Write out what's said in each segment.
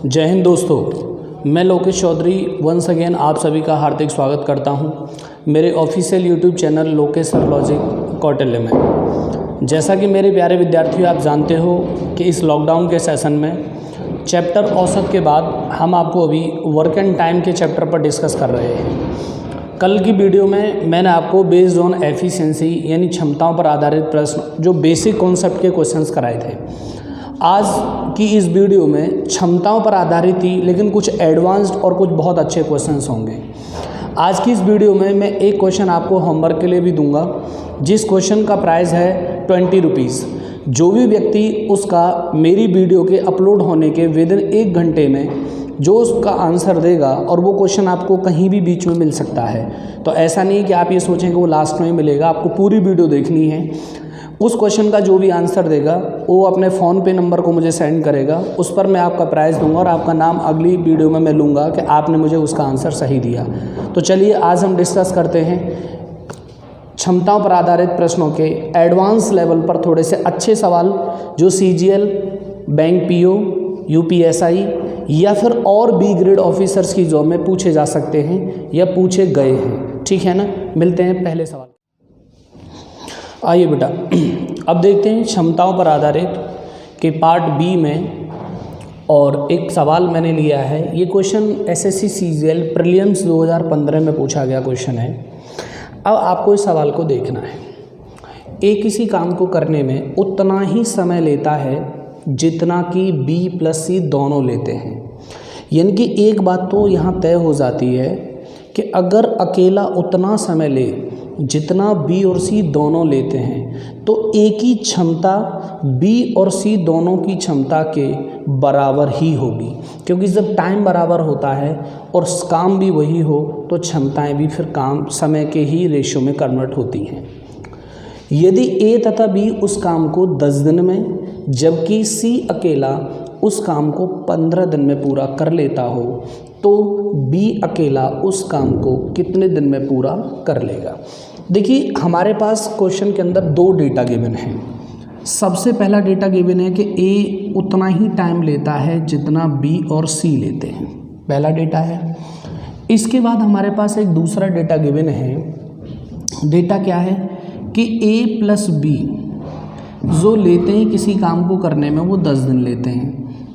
जय हिंद दोस्तों, मैं लोकेश चौधरी वंस अगेन आप सभी का हार्दिक स्वागत करता हूं मेरे official YouTube channel Lokesh sir logic Kautilya में। जैसा कि मेरे प्यारे विद्यार्थियों आप जानते हो कि इस लॉकडाउन के सेशन में चैप्टर औसत के बाद हम आपको अभी वर्क एंड टाइम के चैप्टर पर डिस्कस कर रहे हैं। कल की वीडियो में मैंने आपको बेस्ड ऑन एफिशिएंसी यानी क्षमताओं पर आधारित प्रश्न जो बेसिक कॉन्सेप्ट के क्वेश्चंस कराए थे। आज की इस वीडियो में क्षमताओं पर आधारित थी, लेकिन कुछ एडवांस्ड और कुछ बहुत अच्छे क्वेश्चंस होंगे। आज की इस वीडियो में मैं एक क्वेश्चन आपको होमवर्क के लिए भी दूंगा, जिस क्वेश्चन का प्राइस है 20 रुपीज़। जो भी व्यक्ति उसका मेरी वीडियो के अपलोड होने के विदिन 1 घंटे में जो उसका आंसर देगा, और वो क्वेश्चन आपको कहीं भी बीच में मिल सकता है, तो ऐसा नहीं कि आप ये सोचें कि वो लास्ट में मिलेगा, आपको पूरी वीडियो देखनी है। उस क्वेश्चन का जो भी आंसर देगा वो अपने फ़ोन पे नंबर को मुझे सेंड करेगा, उस पर मैं आपका प्राइज़ दूंगा और आपका नाम अगली वीडियो में मैं लूँगा कि आपने मुझे उसका आंसर सही दिया। तो चलिए आज हम डिस्कस करते हैं क्षमताओं पर आधारित प्रश्नों के एडवांस लेवल पर थोड़े से अच्छे सवाल जो CGL, बैंक PO, UPSI या फिर और B ग्रेड ऑफिसर्स की जॉब में पूछे जा सकते हैं या पूछे गए हैं। ठीक है ना, मिलते हैं पहले सवाल। आइए बेटा, अब देखते हैं क्षमताओं पर आधारित के पार्ट B में, और एक सवाल मैंने लिया है। ये क्वेश्चन SSC CGL प्रीलिम्स 2015 में पूछा गया क्वेश्चन है। अब आपको इस सवाल को देखना है। किसी काम को करने में उतना ही समय लेता है जितना कि B + C दोनों लेते हैं। यानी कि एक बात तो यहाँ तय हो जाती है कि अगर अकेला उतना समय ले जितना B और C दोनों लेते हैं, तो एक ही क्षमता B और C दोनों की क्षमता के बराबर ही होगी, क्योंकि जब टाइम बराबर होता है और काम भी वही हो तो क्षमताएं भी फिर काम समय के ही रेशियो में कन्वर्ट होती हैं। यदि A तथा B उस काम को 10 दिन में, जबकि C अकेला उस काम को 15 दिन में पूरा कर लेता हो, तो B अकेला उस काम को कितने दिन में पूरा कर लेगा। देखिए, हमारे पास क्वेश्चन के अंदर 2 डेटा गिवन हैं। सबसे पहला डेटा गिवन है कि A उतना ही टाइम लेता है जितना B और C लेते हैं, पहला डेटा है। इसके बाद हमारे पास एक दूसरा डेटा गिवन है। डेटा क्या है कि A + B जो लेते हैं किसी काम को करने में वो 10 दिन लेते हैं,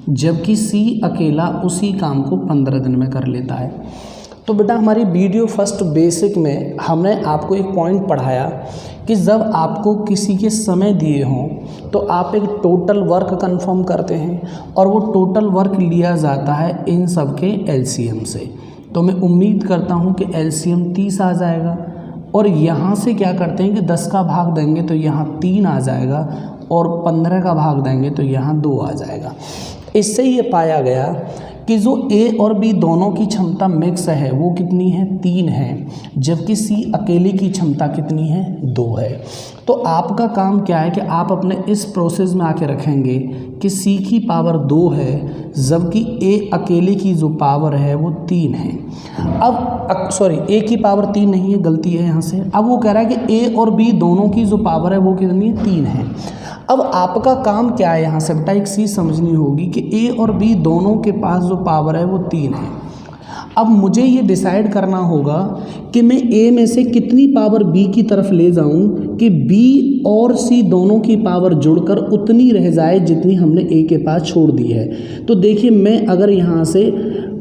जबकि C अकेला उसी काम को 15 दिन में कर लेता है। तो बेटा, हमारी वीडियो फर्स्ट बेसिक में हमने आपको एक पॉइंट पढ़ाया कि जब आपको किसी के समय दिए हों तो आप एक टोटल वर्क कंफर्म करते हैं, और वो टोटल वर्क लिया जाता है इन सब के LCM से। तो मैं उम्मीद करता हूँ कि LCM 30 आ जाएगा, और यहाँ से क्या करते हैं कि 10 का भाग देंगे तो यहाँ 3 आ जाएगा, और 15 का भाग देंगे तो यहाँ 2 आ जाएगा। इससे ये पाया गया कि जो A और B दोनों की क्षमता मिक्स है वो कितनी है, 3 है, जबकि C अकेले की क्षमता कितनी है, 2 है। तो आपका काम क्या है कि आप अपने इस प्रोसेस में आके रखेंगे कि C की पावर 2 है, जबकि A अकेले की जो पावर है वो 3 है। अब सॉरी, A की पावर 3 नहीं है, गलती है यहाँ से। अब वो कह रहा है कि A और B दोनों की जो पावर है वो कितनी है, 3 है। अब आपका काम क्या है, यहाँ से बेटा एक चीज़ समझनी होगी कि A और B दोनों के पास जो पावर है वो 3 है। अब मुझे ये डिसाइड करना होगा कि मैं A में से कितनी पावर B की तरफ ले जाऊं कि B और C दोनों की पावर जुड़कर उतनी रह जाए जितनी हमने A के पास छोड़ दी है। तो देखिए, मैं अगर यहाँ से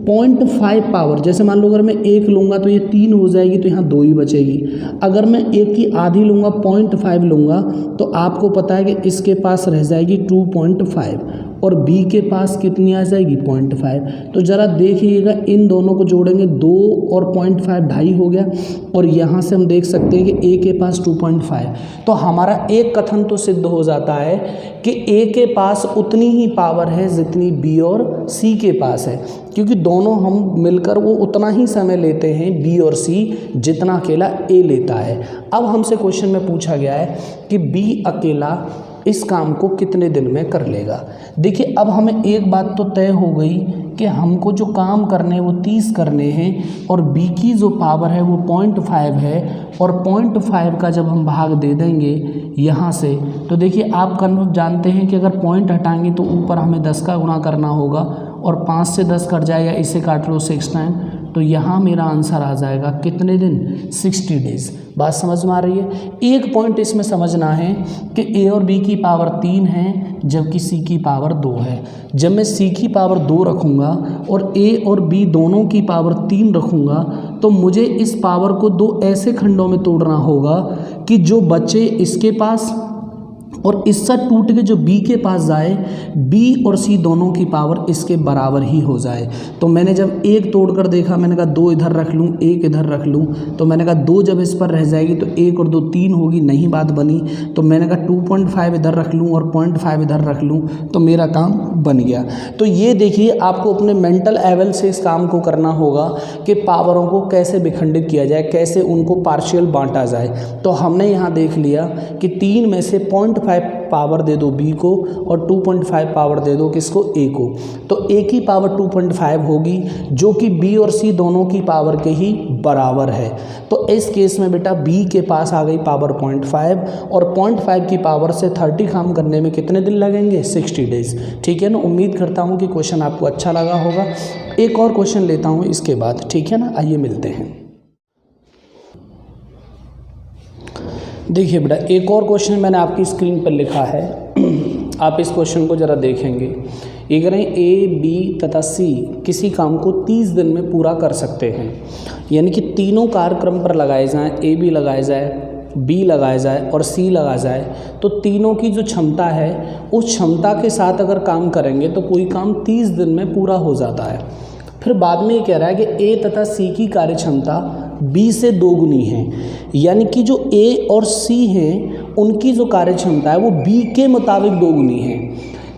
0.5 पावर, जैसे मान लो अगर मैं 1 लूँगा तो ये 3 हो जाएगी, तो यहाँ 2 ही बचेगी। अगर मैं 1 की आधी लूँगा, 0.5 लूँगा, तो आपको पता है कि इसके पास रह जाएगी 2.5, और B के पास कितनी आ जाएगी, 0.5। तो ज़रा देखिएगा, इन दोनों को जोड़ेंगे 2 और 0.5 2.5 हो गया, और यहाँ से हम देख सकते हैं कि A के पास 2.5। तो हमारा एक कथन तो सिद्ध हो जाता है कि A के पास उतनी ही पावर है जितनी B और C के पास है, क्योंकि दोनों हम मिलकर वो उतना ही समय लेते हैं B और C जितना अकेला A लेता है। अब हमसे क्वेश्चन में पूछा गया है कि B अकेला इस काम को कितने दिन में कर लेगा। देखिए, अब हमें एक बात तो तय हो गई कि हमको जो काम करने हैं वो 30 करने हैं और b की जो पावर है वो 0.5 है और 0.5 का जब हम भाग दे देंगे यहाँ से, तो देखिए आप कन्वर्ट जानते हैं कि अगर पॉइंट हटाएंगे तो ऊपर हमें 10 का गुणा करना होगा और 5 से 10 कट जाएगा, इसे काट लो 6 टाइम, तो यहाँ मेरा आंसर आ जाएगा कितने दिन, 60 डेज। बात समझ में आ रही है। एक पॉइंट इसमें समझना है कि a और b की पावर 3 है जबकि c की पावर 2 है। जब मैं c की पावर 2 रखूँगा और a और b दोनों की पावर 3 रखूँगा तो मुझे इस पावर को दो ऐसे खंडों में तोड़ना होगा कि जो बचे इसके पास और इससे टूट के जो b के पास जाए, b और c दोनों की पावर इसके बराबर ही हो जाए। तो मैंने जब एक तोड़ कर देखा, मैंने कहा 2 इधर रख लूँ, 1 इधर रख लूँ, तो मैंने कहा 2 जब इस पर रह जाएगी तो 1 और 2 3 होगी, नहीं बात बनी। तो मैंने कहा 2.5 इधर रख लूँ और 0.5 इधर रख लूँ, तो मेरा काम बन गया। तो ये देखिए आपको अपने मेंटल लेवल से इस काम को करना होगा कि पावरों को कैसे विखंडित किया जाए, कैसे उनको पार्शियल बांटा जाए। तो हमने यहाँ देख लिया कि 3 में से 0.5 पावर दे दो b को और 2.5 पावर दे दो किसको, a को, तो a की पावर 2.5 होगी जो कि b और c दोनों की पावर के ही बराबर है। तो इस केस में बेटा b के पास आ गई पावर 0.5 और 0.5 की पावर से 30 काम करने में कितने दिन लगेंगे, 60 डेज। ठीक है ना। उम्मीद करता हूँ कि क्वेश्चन आपको अच्छा लगा होगा। एक और क्वेश्चन लेता हूँ इसके बाद, ठीक है ना। आइए मिलते हैं। देखिए बेटा एक और क्वेश्चन मैंने आपकी स्क्रीन पर लिखा है, आप इस क्वेश्चन को ज़रा देखेंगे। ये कह रहे हैं ए बी तथा सी किसी काम को 30 दिन में पूरा कर सकते हैं, यानी कि तीनों कार्यक्रम पर लगाए जाएं, ए बी लगाया जाए, बी लगाया जाए और सी लगा जाए, तो तीनों की जो क्षमता है उस क्षमता के साथ अगर काम करेंगे तो कोई काम 30 दिन में पूरा हो जाता है। फिर बाद में ये कह रहा है कि ए तथा सी की कार्य क्षमता बी से 2 गुनी है, यानी कि जो ए और सी हैं उनकी जो कार्य क्षमता है वो बी के मुताबिक 2 गुनी है,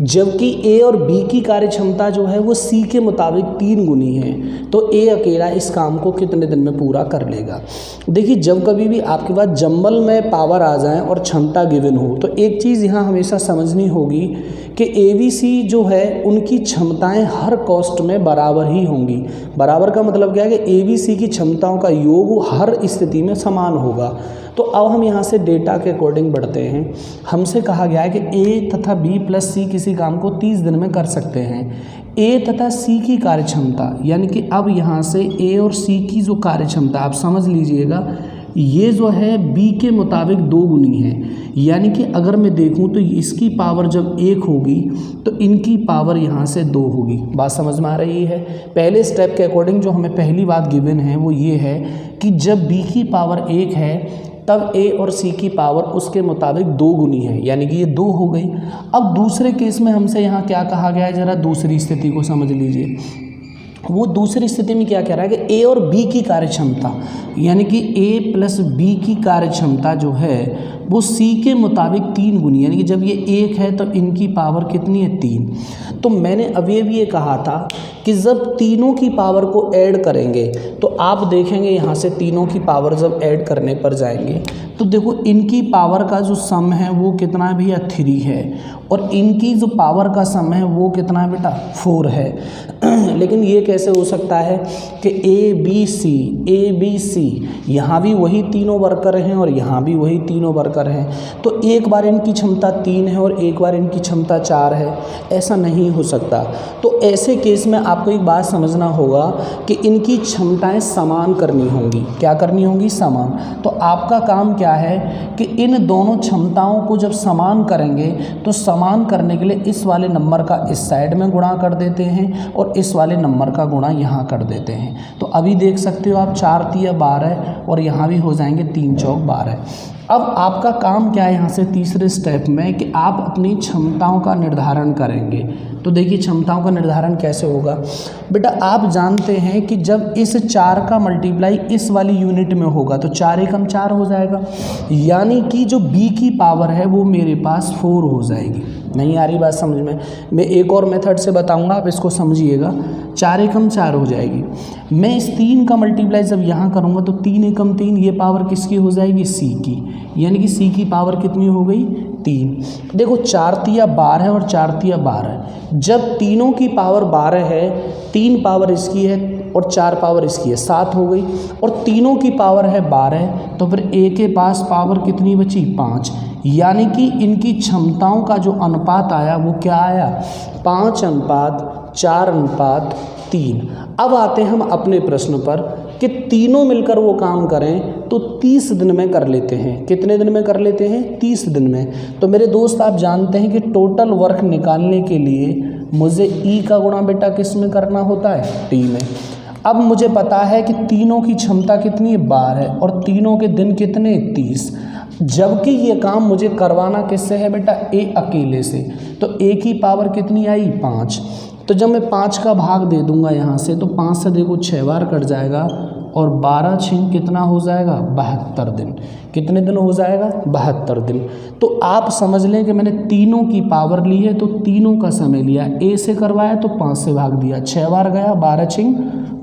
जबकि ए और बी की कार्य क्षमता जो है वो सी के मुताबिक 3 गुनी है। तो ए अकेला इस काम को कितने दिन में पूरा कर लेगा। देखिए जब कभी भी आपके पास जंबल में पावर आ जाए और क्षमता गिवन हो तो एक चीज़ यहाँ हमेशा समझनी होगी कि ए बी सी जो है उनकी क्षमताएं हर कॉस्ट में बराबर ही होंगी। बराबर का मतलब क्या है कि ए बी सी की क्षमताओं का योग हर स्थिति में समान होगा। तो अब हम यहाँ से डेटा के अकॉर्डिंग बढ़ते हैं। हमसे कहा गया है कि ए तथा बी प्लस सी किसी काम को 30 दिन में कर सकते हैं। ए तथा सी की कार्य क्षमता, यानी कि अब यहाँ से ए और सी की जो कार्य क्षमता आप समझ लीजिएगा, ये जो है बी के मुताबिक 2 गुनी है। यानी कि अगर मैं देखूं तो इसकी पावर जब 1 होगी तो इनकी पावर यहाँ से 2 होगी। बात समझ में आ रही है। पहले स्टेप के अकॉर्डिंग जो हमें पहली बात गिवन है वो ये है कि जब बी की पावर 1 है तब ए और सी की पावर उसके मुताबिक 2 गुनी है, यानी कि ये 2 हो गई। अब दूसरे केस में हमसे यहाँ क्या कहा गया है, ज़रा दूसरी स्थिति को समझ लीजिए। वो दूसरी स्थिति में क्या कह रहा है कि ए और बी की कार्य क्षमता, यानी कि ए प्लस बी की कार्य क्षमता जो है वो सी के मुताबिक 3 गुनी, यानी कि जब ये 1 है तो इनकी पावर कितनी है, 3। तो मैंने अभी ये कहा था कि जब तीनों की पावर को ऐड करेंगे तो आप देखेंगे यहाँ से तीनों की पावर जब ऐड करने पर जाएंगे तो देखो इनकी पावर का जो सम है वो कितना है भैया, 3 है, और इनकी जो पावर का सम है वो कितना है बेटा, 4 है। लेकिन ये कैसे हो सकता है कि ए बी सी यहाँ भी वही तीनों वर्कर हैं और यहाँ भी वही तीनों वर्कर हैं, तो एक बार इनकी क्षमता 3 है और एक बार इनकी क्षमता 4 है, ऐसा नहीं हो सकता। तो ऐसे केस में आपको एक बात समझना होगा कि इनकी क्षमताएं समान करनी होंगी। क्या करनी होंगी, समान। तो आपका काम क्या है कि इन दोनों क्षमताओं को जब समान करेंगे तो समान करने के लिए इस वाले नंबर का इस साइड में गुणा कर देते हैं और इस वाले नंबर का गुणा यहाँ कर देते हैं। तो अभी देख सकते हो आप 4 तिया 12 और यहाँ भी हो जाएंगे 3 चौक 12। अब आपका काम क्या है यहाँ से तीसरे स्टेप में कि आप अपनी क्षमताओं का निर्धारण करेंगे। तो देखिए क्षमताओं का निर्धारण कैसे होगा बेटा, आप जानते हैं कि जब इस 4 का मल्टीप्लाई इस वाली यूनिट में होगा तो 4 एकम 4 हो जाएगा, यानी कि जो b की पावर है वो मेरे पास 4 हो जाएगी। नहीं आ रही बात समझ में? मैं एक और मेथड से बताऊंगा, आप इसको समझिएगा। 4 एकम 4 हो जाएगी। मैं इस 3 का मल्टीप्लाई जब यहाँ करूँगा तो 3 एकम 3, ये पावर किसकी हो जाएगी? सी की, यानी कि सी की पावर कितनी हो गई? 3। देखो 4 तिया 12 और 4 तिया 12। जब तीनों की पावर 12 है, 3 पावर इसकी है और 4 पावर इसकी है, 7 हो गई, और तीनों की पावर है 12, तो फिर ए के पास पावर कितनी बची? 5। यानी कि इनकी क्षमताओं का जो अनुपात आया वो क्या आया? 5:4:3। अब आते हैं हम अपने प्रश्न पर कि तीनों मिलकर वो काम करें तो 30 दिन में कर लेते हैं। कितने दिन में कर लेते हैं? 30 दिन में। तो मेरे दोस्त आप जानते हैं कि टोटल वर्क निकालने के लिए मुझे ई का गुणा बेटा किस में करना होता है? टी में। अब मुझे पता है कि तीनों की क्षमता कितनी है? 12 और तीनों के दिन कितने? 30। जबकि ये काम मुझे करवाना किससे है बेटा? ए अकेले से। तो ए की पावर कितनी आई? 5। तो जब मैं 5 का भाग दे दूंगा यहाँ से, तो 5 से देखो 6 बार कट जाएगा और 12×6 कितना हो जाएगा? 72 दिन। कितने दिन हो जाएगा? 72 दिन। तो आप समझ लें कि मैंने तीनों की पावर ली है तो तीनों का समय लिया। ए से करवाया तो 5 से भाग दिया, 6 बार गया, 12×6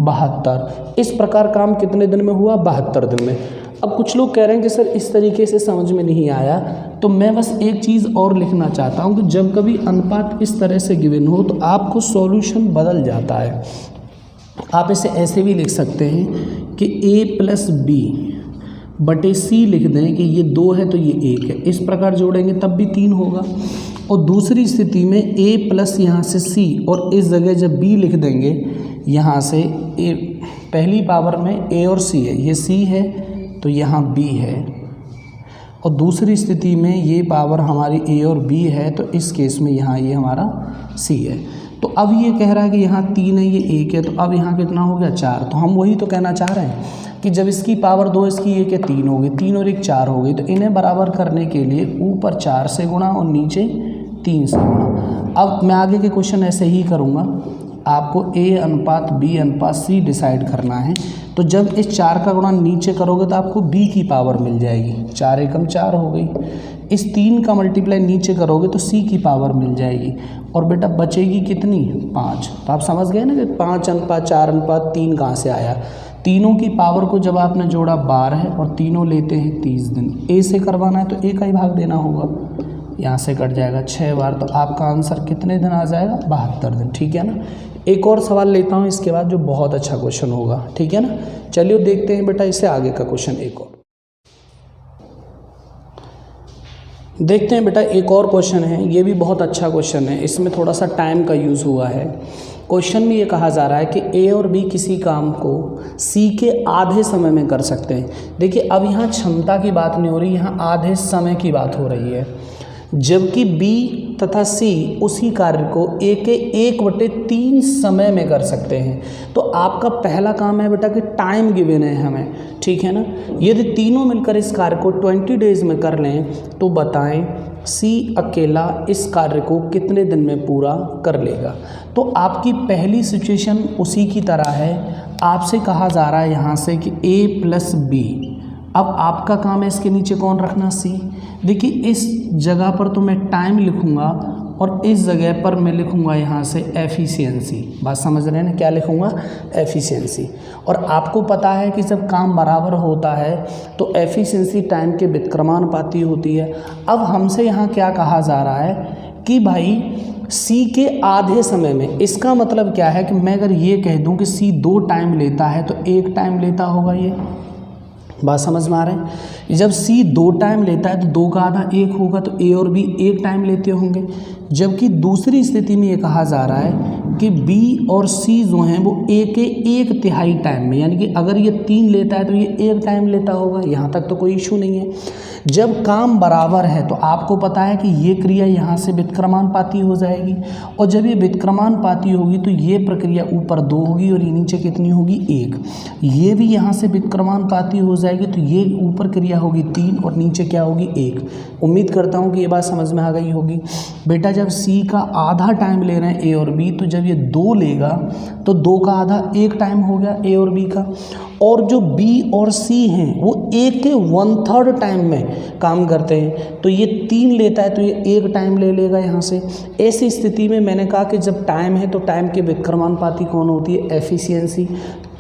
72। इस प्रकार काम कितने दिन में हुआ? 72 दिन में। अब कुछ लोग कह रहे हैं कि सर इस तरीके से समझ में नहीं आया, तो मैं बस एक चीज़ और लिखना चाहता हूँ कि जब कभी अनुपात इस तरह से गिवन हो तो आपको सॉल्यूशन बदल जाता है। आप इसे ऐसे भी लिख सकते हैं कि a+b/c लिख दें कि ये 2 है तो ये 1 है। इस प्रकार जोड़ेंगे तब भी 3 होगा। और दूसरी स्थिति में a+ यहाँ से c और इस जगह जब b लिख देंगे, यहाँ से a पहली पावर में a और c है, ये c है तो यहाँ b है, और दूसरी स्थिति में ये पावर हमारी a और b है तो इस केस में यहाँ ये हमारा c है। तो अब ये कह रहा है कि यहाँ 3 है, ये 1 है, तो अब यहाँ कितना हो गया? 4। तो हम वही तो कहना चाह रहे हैं कि जब इसकी पावर 2, इसकी 1 है, 3 हो गई, 3 और 1 4 हो गई। तो इन्हें बराबर करने के लिए ऊपर 4 से गुणा और नीचे 3 से गुणा। अब मैं आगे के क्वेश्चन ऐसे ही करूँगा। आपको A/B/C डिसाइड करना है। तो जब इस 4 का गुणा नीचे करोगे तो आपको B की पावर मिल जाएगी, 4 एकम 4 हो गई। इस 3 का मल्टीप्लाई नीचे करोगे तो C की पावर मिल जाएगी, और बेटा बचेगी कितनी? 5। तो आप समझ गए ना कि 5:4:3 कहाँ से आया? तीनों की पावर को जब आपने जोड़ा 12 है और तीनों लेते हैं 30 दिन। ए से करवाना है तो ए का ही भाग देना होगा, यहाँ से कट जाएगा 6 बार, तो आपका आंसर कितने दिन आ जाएगा? 72 दिन। ठीक है ना। एक और सवाल लेता हूँ इसके बाद जो बहुत अच्छा क्वेश्चन होगा। ठीक है ना। चलिए देखते हैं बेटा इससे आगे का क्वेश्चन। एक और देखते हैं बेटा, एक और क्वेश्चन है, ये भी बहुत अच्छा क्वेश्चन है। इसमें थोड़ा सा टाइम का यूज़ हुआ है। क्वेश्चन में ये कहा जा रहा है कि ए और बी किसी काम को सी के आधे समय में कर सकते हैं। देखिए अब यहाँ क्षमता की बात नहीं हो रही, यहाँ आधे समय की बात हो रही है। जबकि बी तथा सी उसी कार्य को ए के 1/3 समय में कर सकते हैं। तो आपका पहला काम है बेटा कि टाइम गिवन है हमें, ठीक है ना। यदि तीनों मिलकर इस कार्य को 20 डेज में कर लें तो बताएं सी अकेला इस कार्य को कितने दिन में पूरा कर लेगा। तो आपकी पहली सिचुएशन उसी की तरह है। आपसे कहा जा रहा है यहाँ से कि A+B। अब आपका काम है इसके नीचे कौन रखना? सी। देखिए इस जगह पर तो मैं टाइम लिखूँगा और इस जगह पर मैं लिखूँगा यहाँ से एफिशिएंसी। बात समझ रहे हैं ना, क्या लिखूँगा? एफिशिएंसी। और आपको पता है कि जब काम बराबर होता है तो एफिशिएंसी टाइम के व्युत्क्रमानुपाती होती है। अब हमसे यहाँ क्या कहा जा रहा है कि भाई सी के आधे समय में। इसका मतलब क्या है कि मैं अगर ये कह दूँ कि सी 2 टाइम लेता है तो 1 टाइम लेता होगा। ये बात समझ में आ रहे हैं? जब C 2 टाइम लेता है तो 2 का आधा 1 होगा, तो A और B 1 टाइम लेते होंगे। जबकि दूसरी स्थिति में ये कहा जा रहा है कि B और C जो हैं वो A के 1/3 टाइम में, यानी कि अगर ये 3 लेता है तो ये 1 टाइम लेता होगा। यहाँ तक तो कोई इशू नहीं है। जब काम बराबर है तो आपको पता है कि ये क्रिया यहाँ से व्युत्क्रमानुपाती हो जाएगी, और जब ये व्युत्क्रमानुपाती होगी तो ये प्रक्रिया ऊपर 2 होगी और ये नीचे कितनी होगी? 1। ये भी यहाँ से व्युत्क्रमानुपाती हो जाएगी तो ये ऊपर क्रिया होगी 3 और नीचे क्या होगी? 1। उम्मीद करता हूँ कि ये बात समझ में आ गई होगी। बेटा जब C का आधा टाइम ले रहे हैं A और B, तो जब ये 2 लेगा तो 2 का आधा 1 टाइम हो गया A और B का, और जो बी और सी हैं वो ए के 1/3 टाइम में काम करते हैं, तो ये 3 लेता है तो ये 1 टाइम ले लेगा यहाँ से। ऐसी स्थिति में मैंने कहा कि जब टाइम है तो टाइम के विक्रमानुपाती कौन होती है, एफिशिएंसी।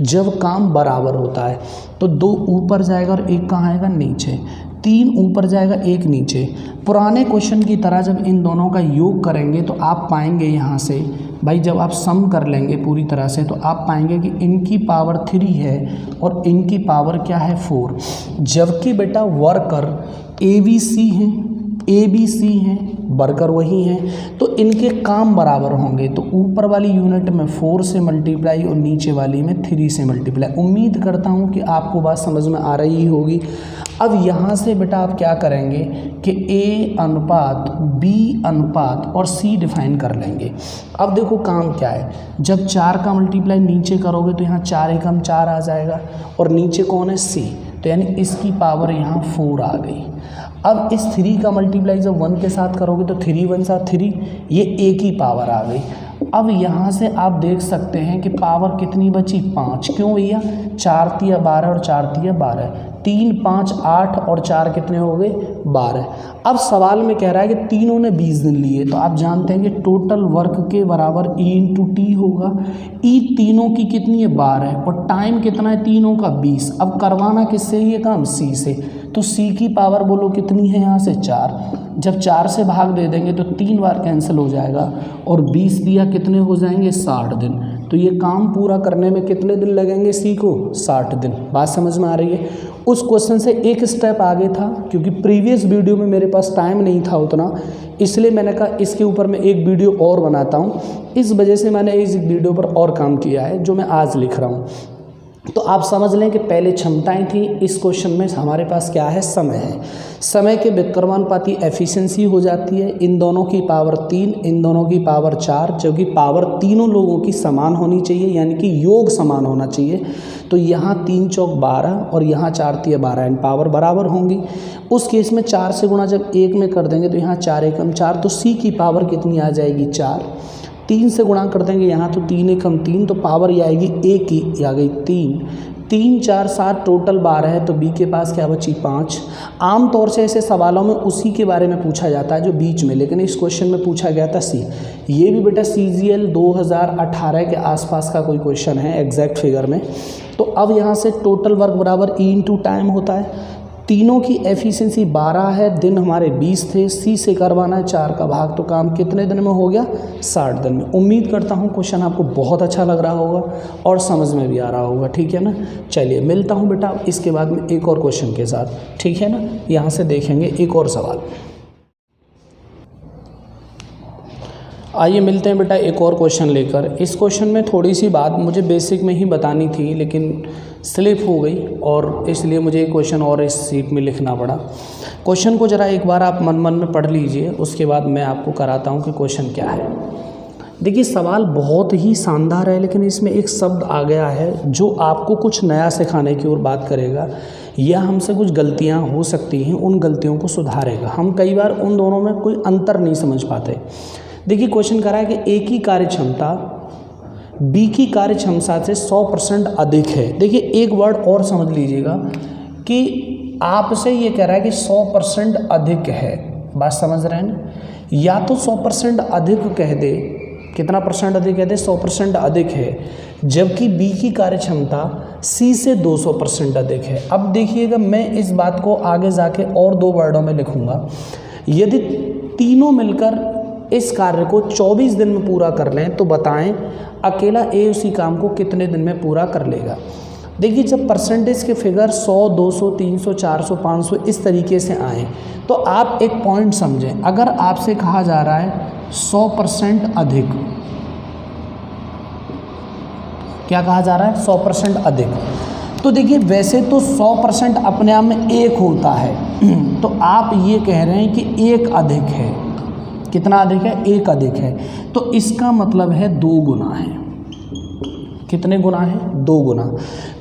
जब काम बराबर होता है तो 2 ऊपर जाएगा और 1 कहाँ आएगा, नीचे। 3 ऊपर जाएगा, 1 नीचे। पुराने क्वेश्चन की तरह जब इन दोनों का योग करेंगे तो आप पाएंगे यहाँ से भाई, जब आप सम कर लेंगे पूरी तरह से तो आप पाएंगे कि इनकी पावर 3 है और इनकी पावर क्या है, 4। जबकि बेटा वर्कर ABC हैं, ABC हैं, वर्कर वही हैं, तो इनके काम बराबर होंगे। तो ऊपर वाली यूनिट में 4 से मल्टीप्लाई और नीचे वाली में 3 से मल्टीप्लाई। उम्मीद करता हूँ कि आपको बात समझ में आ रही होगी। अब यहाँ से बेटा आप क्या करेंगे कि A अनुपात B अनुपात और C डिफाइन कर लेंगे। अब देखो काम क्या है, जब 4 का मल्टीप्लाई नीचे करोगे तो यहाँ 4 एकम 4 आ जाएगा और नीचे कौन है, C, तो यानी इसकी पावर यहाँ 4 आ गई। अब इस 3 का मल्टीप्लाई जब 1 के साथ करोगे तो 3 1 साथ 3, ये A की पावर आ गई। अब यहाँ से आप देख सकते हैं कि पावर कितनी बची, 5। क्यों भैया, 4 तिया 12 और 4 तिया 12, 3 5 8 और 4 कितने हो गए, 12। अब सवाल में कह रहा है कि तीनों ने 20 दिन लिए, तो आप जानते हैं कि टोटल वर्क के बराबर E × T होगा। E तीनों की कितनी है, 12 और टाइम कितना है तीनों का, 20। अब करवाना किससे ये काम, C से, तो C की पावर बोलो कितनी है यहाँ से, 4। जब 4 से भाग दे देंगे तो 3 बार कैंसिल हो जाएगा और 20 दिया कितने हो जाएंगे, 60 दिन। तो ये काम पूरा करने में कितने दिन लगेंगे C को, 60 दिन। बात समझ में आ रही है। उस क्वेश्चन से एक स्टेप आगे था, क्योंकि प्रीवियस वीडियो में मेरे पास टाइम नहीं था उतना, इसलिए मैंने कहा इसके ऊपर मैं एक वीडियो और बनाता हूँ। इस वजह से मैंने इस वीडियो पर और काम किया है जो मैं आज लिख रहा हूँ। तो आप समझ लें कि पहले क्षमताएं थी, इस क्वेश्चन में हमारे पास क्या है, समय है। समय के विक्रमानुपाती एफिशिएंसी हो जाती है, इन दोनों की पावर 3, इन दोनों की पावर 4, जो कि पावर तीनों लोगों की समान होनी चाहिए, यानी कि योग समान होना चाहिए। तो यहाँ 3 चौक 12 और यहाँ 4 तिया 12, इन पावर बराबर होंगी। उस केस में 4 से गुणा जब 1 में कर देंगे तो यहाँ 4 एकम 4, तो C की पावर कितनी आ जाएगी, 4। 3 से गुणा कर देंगे यहाँ तो 3 एकम 3, तो पावर ये आएगी A की आ गई 3। 3 4 7 टोटल 12 है, तो B के पास क्या बची, 5। आमतौर से ऐसे सवालों में उसी के बारे में पूछा जाता है जो बीच में, लेकिन इस क्वेश्चन में पूछा गया था C। ये भी बेटा CGL 2018 के आसपास का कोई क्वेश्चन है एग्जैक्ट फिगर में। तो अब यहाँ से टोटल वर्क बराबर E × टाइम होता है। तीनों की एफिशिएंसी 12 है, दिन हमारे 20 थे, C से करवाना है 4 का भाग, तो काम कितने दिन में हो गया, 60 दिन में। उम्मीद करता हूँ क्वेश्चन आपको बहुत अच्छा लग रहा होगा और समझ में भी आ रहा होगा, ठीक है ना। चलिए मिलता हूँ बेटा इसके बाद में एक और क्वेश्चन के साथ, ठीक है ना। यहाँ से देखेंगे एक और सवाल। आइए मिलते हैं बेटा एक और क्वेश्चन लेकर। इस क्वेश्चन में थोड़ी सी बात मुझे बेसिक में ही बतानी थी, लेकिन स्लिप हो गई और इसलिए मुझे क्वेश्चन और इस शीट में लिखना पड़ा। क्वेश्चन को ज़रा एक बार आप मन में पढ़ लीजिए, उसके बाद मैं आपको कराता हूँ कि क्वेश्चन क्या है। देखिए सवाल बहुत ही शानदार है, लेकिन इसमें एक शब्द आ गया है जो आपको कुछ नया सिखाने की ओर बात करेगा, या हमसे कुछ गलतियाँ हो सकती हैं, उन गलतियों को सुधारेगा। हम कई बार उन दोनों में कोई अंतर नहीं समझ पाते। देखिए क्वेश्चन कह रहा है कि A की कार्य क्षमता B की कार्य क्षमता से 100% अधिक है। देखिए एक वर्ड और समझ लीजिएगा कि आपसे ये कह रहा है कि 100% अधिक है, बात समझ रहे हैं ना। या तो 100% अधिक कह दे, कितना परसेंट अधिक कह दे, 100% अधिक है, जबकि B की कार्य क्षमता C से 200% अधिक है। अब देखिएगा मैं इस बात को आगे जाके और 2 वर्डों में लिखूँगा। यदि तीनों मिलकर इस कार्य को 24 दिन में पूरा कर लें तो बताएं अकेला A उसी काम को कितने दिन में पूरा कर लेगा। देखिए जब परसेंटेज के फिगर 100, 200, 300, 400, 500 इस तरीके से आए तो आप एक पॉइंट समझें। अगर आपसे कहा जा रहा है 100% अधिक, क्या कहा जा रहा है, 100% अधिक, तो देखिए वैसे तो 100% अपने आप में एक होता है, तो आप ये कह रहे हैं कि एक अधिक है। कितना अधिक है, एक अधिक है, तो इसका मतलब है 2 गुना है। कितने गुना है, 2 गुना।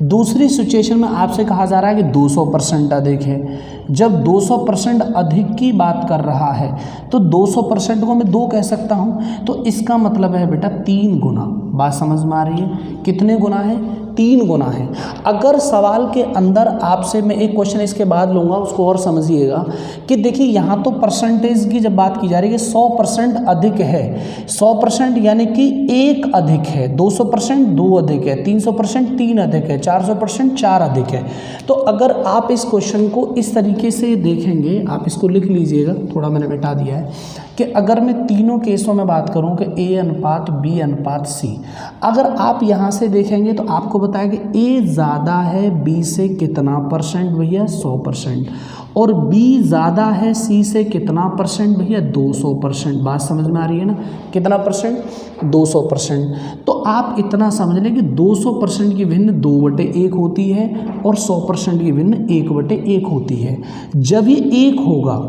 दूसरी सिचुएशन में आपसे कहा जा रहा है कि 200% अधिक है। जब 200% अधिक की बात कर रहा है तो 200% को मैं 2 कह सकता हूँ, तो इसका मतलब है बेटा 3 गुना। बात समझ में आ रही है, कितने गुना है, 3 गुना है। अगर सवाल के अंदर आपसे मैं एक क्वेश्चन इसके बाद लूँगा, उसको और समझिएगा कि देखिए यहाँ तो परसेंटेज की जब बात की जा रही है 100% अधिक है, 100% यानी कि 1 अधिक है, 200% 2 अधिक है, 300% 3 अधिक है, 400% 4 अधिक है। तो अगर आप इस क्वेश्चन को इस तरीके से देखेंगे, आप इसको लिख लीजिएगा, थोड़ा मैंने मिटा दिया है कि अगर मैं तीनों केसों में बात करूं कि A अनुपात B अनुपात C, अगर आप यहाँ से देखेंगे तो आपको बताया कि A ज़्यादा है B से कितना परसेंट भैया, 100%, और B ज़्यादा है C से कितना परसेंट भैया, 200%। बात समझ में आ रही है ना, कितना परसेंट, 200%। तो आप इतना समझ लें कि 200% की भिन्न 2/1 होती है और 100% की भिन्न 1/1 होती है। जब ये 1 होगा,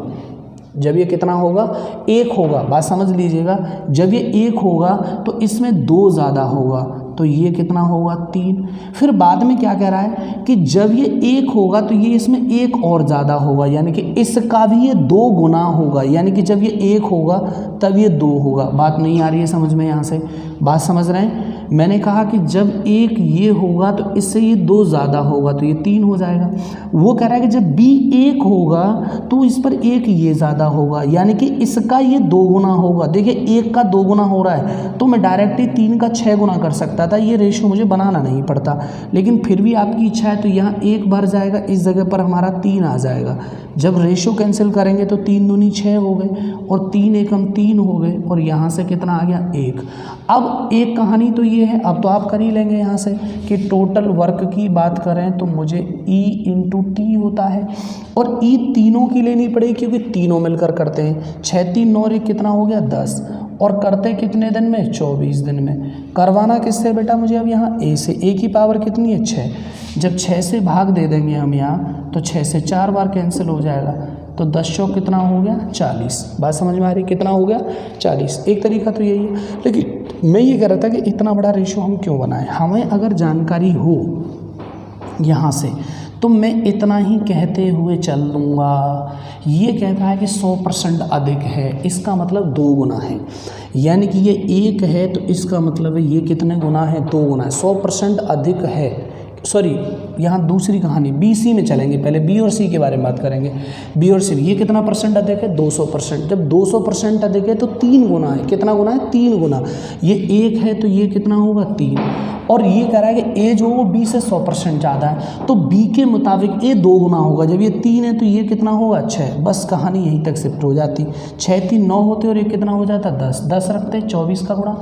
जब ये कितना होगा, 1 होगा, बात समझ लीजिएगा, जब ये 1 होगा तो इसमें 2 ज़्यादा होगा, तो ये कितना होगा, 3। फिर बाद में क्या कह रहा है कि जब ये 1 होगा तो ये इसमें 1 और ज़्यादा होगा, यानी कि इसका भी ये 2 गुना होगा, यानी कि जब ये 1 होगा तब ये 2 होगा। बात नहीं आ रही है समझ में, यहाँ से बात समझ रहे हैं। मैंने कहा कि जब 1 ये होगा तो इससे ये 2 ज़्यादा होगा, तो ये 3 हो जाएगा। वो कह रहा है कि जब B 1 होगा तो इस पर 1 ये ज़्यादा होगा, यानी कि इसका ये 2 गुना होगा। देखिए 1 का 2 गुना हो रहा है तो मैं डायरेक्ट ही 3 का 6 गुना कर सकता था, ये रेशियो मुझे बनाना नहीं पड़ता, लेकिन फिर भी आपकी इच्छा है तो यहाँ 1 बार जाएगा, इस जगह पर हमारा 3 आ जाएगा। जब रेशियो कैंसिल करेंगे तो 3 दूनी 6 हो गए और 3 एकम 3 हो गए, और यहाँ से कितना आ गया, 1। अब एक कहानी तो ये है, अब तो आप कर ही लेंगे यहाँ से कि टोटल वर्क की बात करें तो मुझे E × T होता है, और E तीनों की लेनी पड़ेगी क्योंकि तीनों मिलकर करते हैं। 6 3 9 1 कितना हो गया, 10, और करते कितने दिन में, 24 दिन में। करवाना किससे बेटा मुझे, अब यहाँ A से, A की पावर कितनी है, 6। जब 6 से भाग दे देंगे हम यहाँ तो 6 से 4 बार कैंसिल हो जाएगा, तो 10 चौक कितना हो गया, 40। बात समझ में आ रही, कितना हो गया, 40। एक तरीका तो यही है, लेकिन मैं ये कह रहा था कि इतना बड़ा रेशियो हम क्यों बनाएं। हमें अगर जानकारी हो यहाँ से तो मैं इतना ही कहते हुए चल लूँगा। ये कहता है कि 100% अधिक है, इसका मतलब 2 गुना है, यानी कि ये 1 है तो इसका मतलब है ये कितने गुना है, 2 गुना है। 100% अधिक है, सॉरी यहाँ दूसरी कहानी B C में चलेंगे, पहले B और C के बारे में बात करेंगे। B और C, ये कितना परसेंट अधिक है, 200%। जब 200% अधिक है तो 3 गुना है, कितना गुना है, 3 गुना। ये 1 है तो ये कितना होगा, 3। और ये कह रहा है कि A जो वो B से 100% ज़्यादा है, तो B के मुताबिक A 2 गुना होगा। जब ये 3 है तो ये कितना होगा, 6। बस कहानी यहीं तक शिफ्ट हो जाती। 6 3 9 होते और ये कितना हो जाता, 10। 10 रखते, 24 का गुणा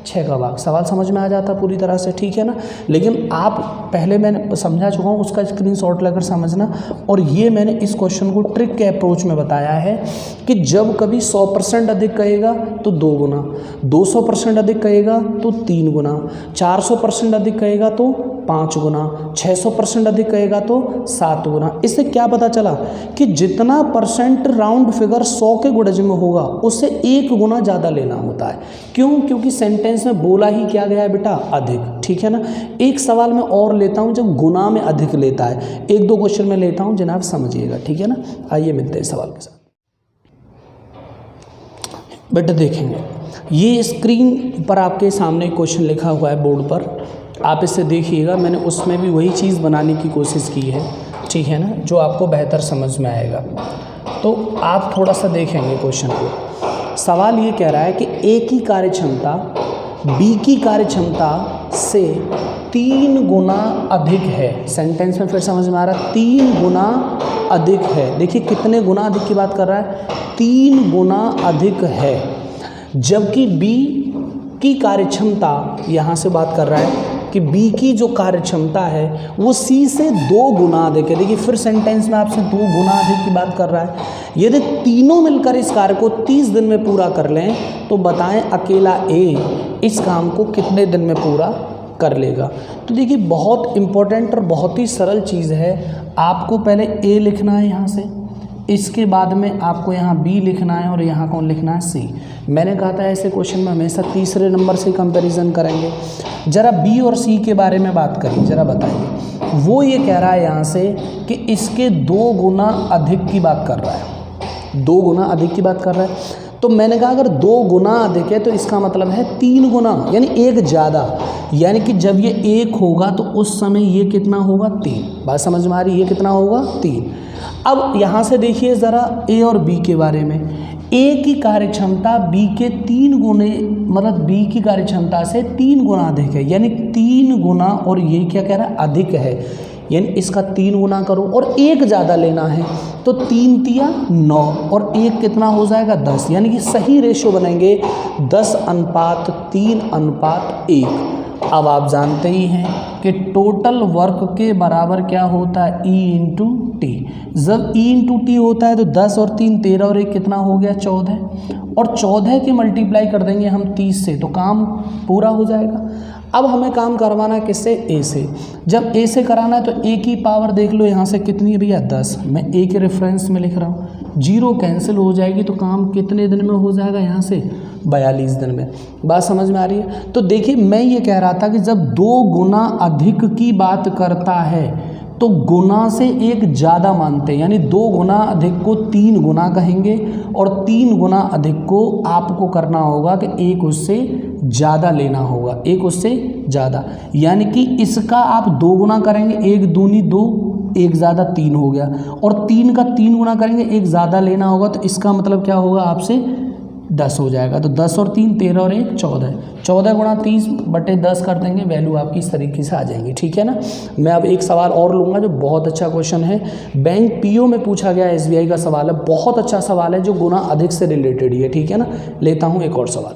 6 का भाग। सवाल समझ में आ जाता पूरी तरह से, ठीक है ना। लेकिन आप पहले मैंने समझा चुका हूँ, उसका स्क्रीनशॉट लेकर समझना। और ये मैंने इस क्वेश्चन को ट्रिक के अप्रोच में बताया है कि जब कभी 100% अधिक कहेगा तो 2 गुना, 200% अधिक कहेगा तो 3 गुना, 400% अधिक कहेगा तो 5 गुना, 600% अधिक कहेगा तो 7 गुना। इससे क्या पता चला कि जितना परसेंट राउंड फिगर 100 के गुणज में होगा उससे 1 गुना ज़्यादा लेना होता है। क्यों? क्योंकि सेंटेंस में बोला ही क्या गया है बेटा, अधिक, ठीक है ना। एक सवाल मैं और लेता हूं जब गुना में अधिक लेता है, 1 2 क्वेश्चन में लेता हूं, जनाब समझिएगा, ठीक है ना। आइए मिलते हैं सवाल के साथ। बेटा देखेंगे ये स्क्रीन पर आपके सामने क्वेश्चन लिखा हुआ है बोर्ड पर, आप इसे देखिएगा। मैंने उसमें भी वही चीज़ बनाने की कोशिश की है, ठीक है ना, जो आपको बेहतर समझ में आएगा। तो आप थोड़ा सा देखेंगे क्वेश्चन को। सवाल ये कह रहा है कि A की कार्यक्षमता B की कार्यक्षमता से 3 गुना अधिक है। सेंटेंस में फिर समझ में आ रहा है, 3 गुना अधिक है। देखिए कितने गुना अधिक की बात कर रहा है, 3 गुना अधिक है। जबकि B की कार्यक्षमता, यहाँ से बात कर रहा है कि B की जो कार्यक्षमता है वो C से 2 गुना अधिक है। देखिए फिर सेंटेंस में आपसे 2 गुना अधिक की बात कर रहा है। यदि तीनों मिलकर इस कार्य को 30 दिन में पूरा कर लें तो बताएं अकेला A इस काम को कितने दिन में पूरा कर लेगा। तो देखिए बहुत इम्पोर्टेंट और बहुत ही सरल चीज़ है। आपको पहले A लिखना है यहाँ से, इसके बाद में आपको यहाँ B लिखना है और यहाँ कौन लिखना है, C। मैंने कहा था ऐसे क्वेश्चन में हमेशा तीसरे नंबर से कंपैरिजन करेंगे। ज़रा B और C के बारे में बात करिए, ज़रा बताइए। वो ये कह रहा है यहाँ से कि इसके 2 गुना अधिक की बात कर रहा है, 2 गुना अधिक की बात कर रहा है। तो मैंने कहा अगर 2 गुना अधिक है तो इसका मतलब है 3 गुना, यानी 1 ज़्यादा, यानी कि जब ये 1 होगा तो उस समय ये कितना होगा 3। बात समझ में आ रही है? ये कितना होगा 3। अब यहाँ से देखिए ज़रा ए और बी के बारे में। ए की कार्यक्षमता बी के 3 गुने, मतलब बी की कार्यक्षमता से 3 गुना अधिक है, यानी 3 गुना, और ये क्या कह रहा है? अधिक है, यानी इसका 3 गुना करो और 1 ज़्यादा लेना है, तो 3 तिया 9 और 1 कितना हो जाएगा 10, यानी कि सही रेशो बनेंगे 10:3:1। अब आप जानते ही हैं कि टोटल वर्क के बराबर क्या होता है? E into T. जब E इंटू टी होता है तो 10 और 3 13 और 1 कितना हो गया 14, और 14 के मल्टीप्लाई कर देंगे हम 30 से तो काम पूरा हो जाएगा। अब हमें काम करवाना है किससे? ए से। जब ए से कराना है तो ए की पावर देख लो यहाँ से कितनी है भैया 10, मैं ए के रेफरेंस में लिख रहा हूँ, 0 कैंसिल हो जाएगी तो काम कितने दिन में हो जाएगा? यहाँ से 42 दिन में। बात समझ में आ रही है? तो देखिए मैं ये कह रहा था कि जब 2 गुना अधिक की बात करता है तो गुना से 1 ज़्यादा मानते हैं, यानी 2 गुना अधिक को 3 गुना कहेंगे और 3 गुना अधिक को आपको करना होगा कि 1 उससे ज़्यादा लेना होगा, 1 उससे ज़्यादा, यानी कि इसका आप 2 गुना करेंगे, 1 दूनी 2, 1 ज़्यादा 3 हो गया, और 3 का 3 गुना करेंगे, 1 ज़्यादा लेना होगा, तो इसका मतलब क्या होगा? आपसे 10 हो जाएगा। तो 10 और 3 13 और 1 14, 14 गुणा 30/10 कर देंगे, वैल्यू आपकी इस तरीके से आ जाएंगी। ठीक है ना? मैं अब एक सवाल और लूँगा जो बहुत अच्छा क्वेश्चन है, बैंक पीओ में पूछा गया एसबीआई का सवाल है, बहुत अच्छा सवाल है जो गुना अधिक से रिलेटेड ही है। ठीक है ना? लेता हूँ एक और सवाल।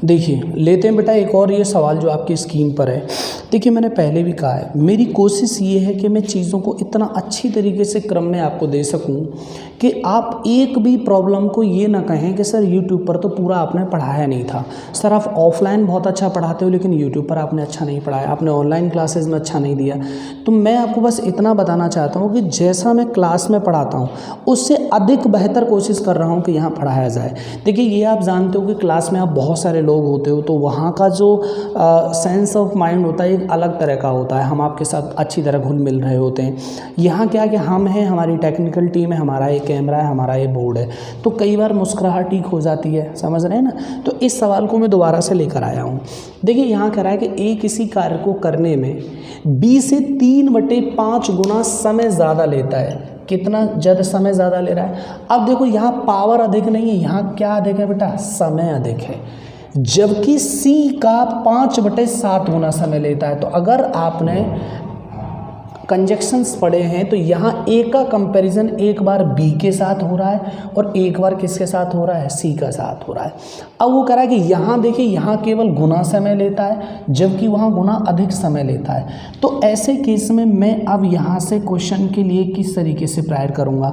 देखिए लेते हैं बेटा एक और ये सवाल जो आपकी स्क्रीन पर है। देखिए मैंने पहले भी कहा है, मेरी कोशिश ये है कि मैं चीज़ों को इतना अच्छी तरीके से क्रम में आपको दे सकूं कि आप एक भी प्रॉब्लम को ये ना कहें कि सर यूट्यूब पर तो पूरा आपने पढ़ाया नहीं था, सर आप ऑफलाइन बहुत अच्छा पढ़ाते हो लेकिन यूट्यूब पर आपने अच्छा नहीं पढ़ाया, आपने ऑनलाइन क्लासेस में अच्छा नहीं दिया। तो मैं आपको बस इतना बताना चाहता हूँ कि जैसा मैं क्लास में पढ़ाता हूँ उससे अधिक बेहतर कोशिश कर रहा हूँ कि यहाँ पढ़ाया जाए। देखिए ये आप जानते हो कि क्लास में आप बहुत सारे लोग होते हो तो वहाँ का जो सेंस ऑफ माइंड होता है एक अलग तरह का होता है, हम आपके साथ अच्छी तरह घुल मिल रहे होते हैं। यहाँ क्या कि हम हैं, हमारी टेक्निकल टीम है, हमारा ये कैमरा है, हमारा ये बोर्ड है, तो कई बार मुस्कुराहट ठीक हो जाती है, समझ रहे हैं ना। तो इस सवाल को मैं दोबारा से लेकर आया हूँ। देखिए यहाँ कह रहा है कि ए किसी कार्य को करने में बी से 3/5 गुना समय ज़्यादा लेता है। कितना ज़्यादा समय ज़्यादा ले रहा है? अब देखो यहाँ पावर अधिक नहीं है, यहाँ क्या अधिक है बेटा? समय अधिक है, जबकि सी का 5/7 गुना समय लेता है। तो अगर आपने कंजक्शंस पढ़े हैं तो यहाँ ए का कंपैरिजन एक बार बी के साथ हो रहा है और एक बार किसके साथ हो रहा है? सी का साथ हो रहा है। अब वो कह रहा है कि यहाँ देखिए यहाँ केवल गुना समय लेता है जबकि वहाँ गुना अधिक समय लेता है। तो ऐसे केस में मैं अब यहाँ से क्वेश्चन के लिए किस तरीके से प्रेयर करूँगा?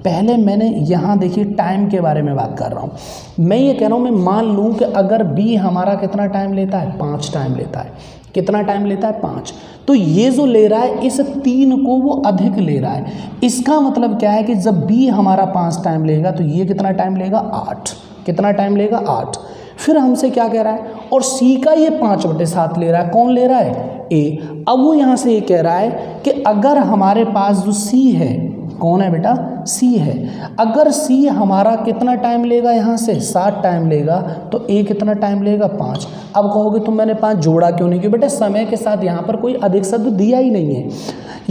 पहले मैंने यहाँ देखिए टाइम के बारे में बात कर रहा हूँ। मैं ये कह रहा हूँ, मैं मान लूँ कि अगर बी हमारा कितना टाइम लेता है? 5 टाइम लेता है। कितना टाइम लेता है? 5। तो ये जो ले रहा है इस 3 को वो अधिक ले रहा है। इसका मतलब क्या है कि जब बी हमारा 5 टाइम लेगा तो ये कितना टाइम लेगा? 8। कितना टाइम लेगा? 8। फिर हमसे क्या कह रहा है? और सी का ये 5/7 ले रहा है। कौन ले रहा है? ए। अब वो यहाँ से ये कह रहा है कि अगर हमारे पास जो सी है, कौन है बेटा? सी है। अगर सी हमारा कितना टाइम लेगा? यहाँ से 7 टाइम लेगा, तो ए कितना टाइम लेगा? 5। अब कहोगे तो मैंने 5 जोड़ा क्यों नहीं? क्यों बेटा समय के साथ यहाँ पर कोई अधिक शब्द दिया ही नहीं है।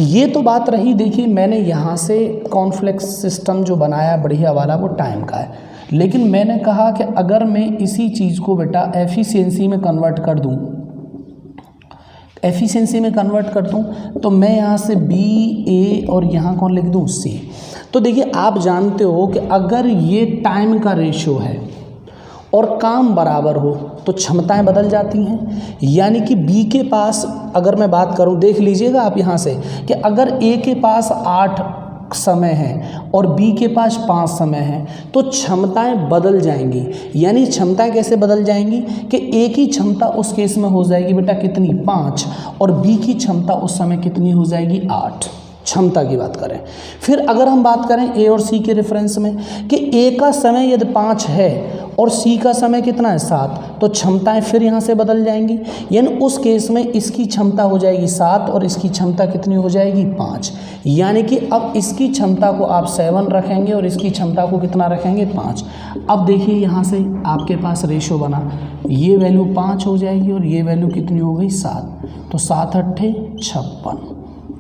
ये तो बात रही। देखिए मैंने यहाँ से कॉन्फ्लेक्स सिस्टम जो बनाया बढ़िया वाला वो टाइम का है, लेकिन मैंने कहा कि अगर मैं इसी चीज़ को बेटा एफिशिएंसी में कन्वर्ट कर दूँ, एफिशिएंसी में कन्वर्ट कर दूँ तो मैं यहाँ से बी, ए और यहाँ कौन लिख दूँ? सी। तो देखिए आप जानते हो कि अगर ये टाइम का रेशियो है और काम बराबर हो तो क्षमताएं बदल जाती हैं। यानी कि बी के पास अगर मैं बात करूं, देख लीजिएगा आप यहाँ से कि अगर ए के पास 8 समय है और बी के पास 5 समय है तो क्षमताएं बदल जाएंगी। यानी क्षमताएं कैसे बदल जाएंगी कि ए की क्षमता उस केस में हो जाएगी बेटा कितनी? 5, और बी की क्षमता उस समय कितनी हो जाएगी? 8। क्षमता की बात करें। फिर अगर हम बात करें ए और सी के रेफरेंस में कि ए का समय यदि 5 है और सी का समय कितना है 7, तो क्षमताएं फिर यहाँ से बदल जाएंगी, यानी उस केस में इसकी क्षमता हो जाएगी 7 और इसकी क्षमता कितनी हो जाएगी 5, यानी कि अब इसकी क्षमता को आप 7 रखेंगे और इसकी क्षमता को कितना रखेंगे 5। अब देखिए यहाँ से आपके पास रेशो बना, ये वैल्यू 5 हो जाएगी और ये वैल्यू कितनी हो गई 7, तो 7 अट्ठे 56,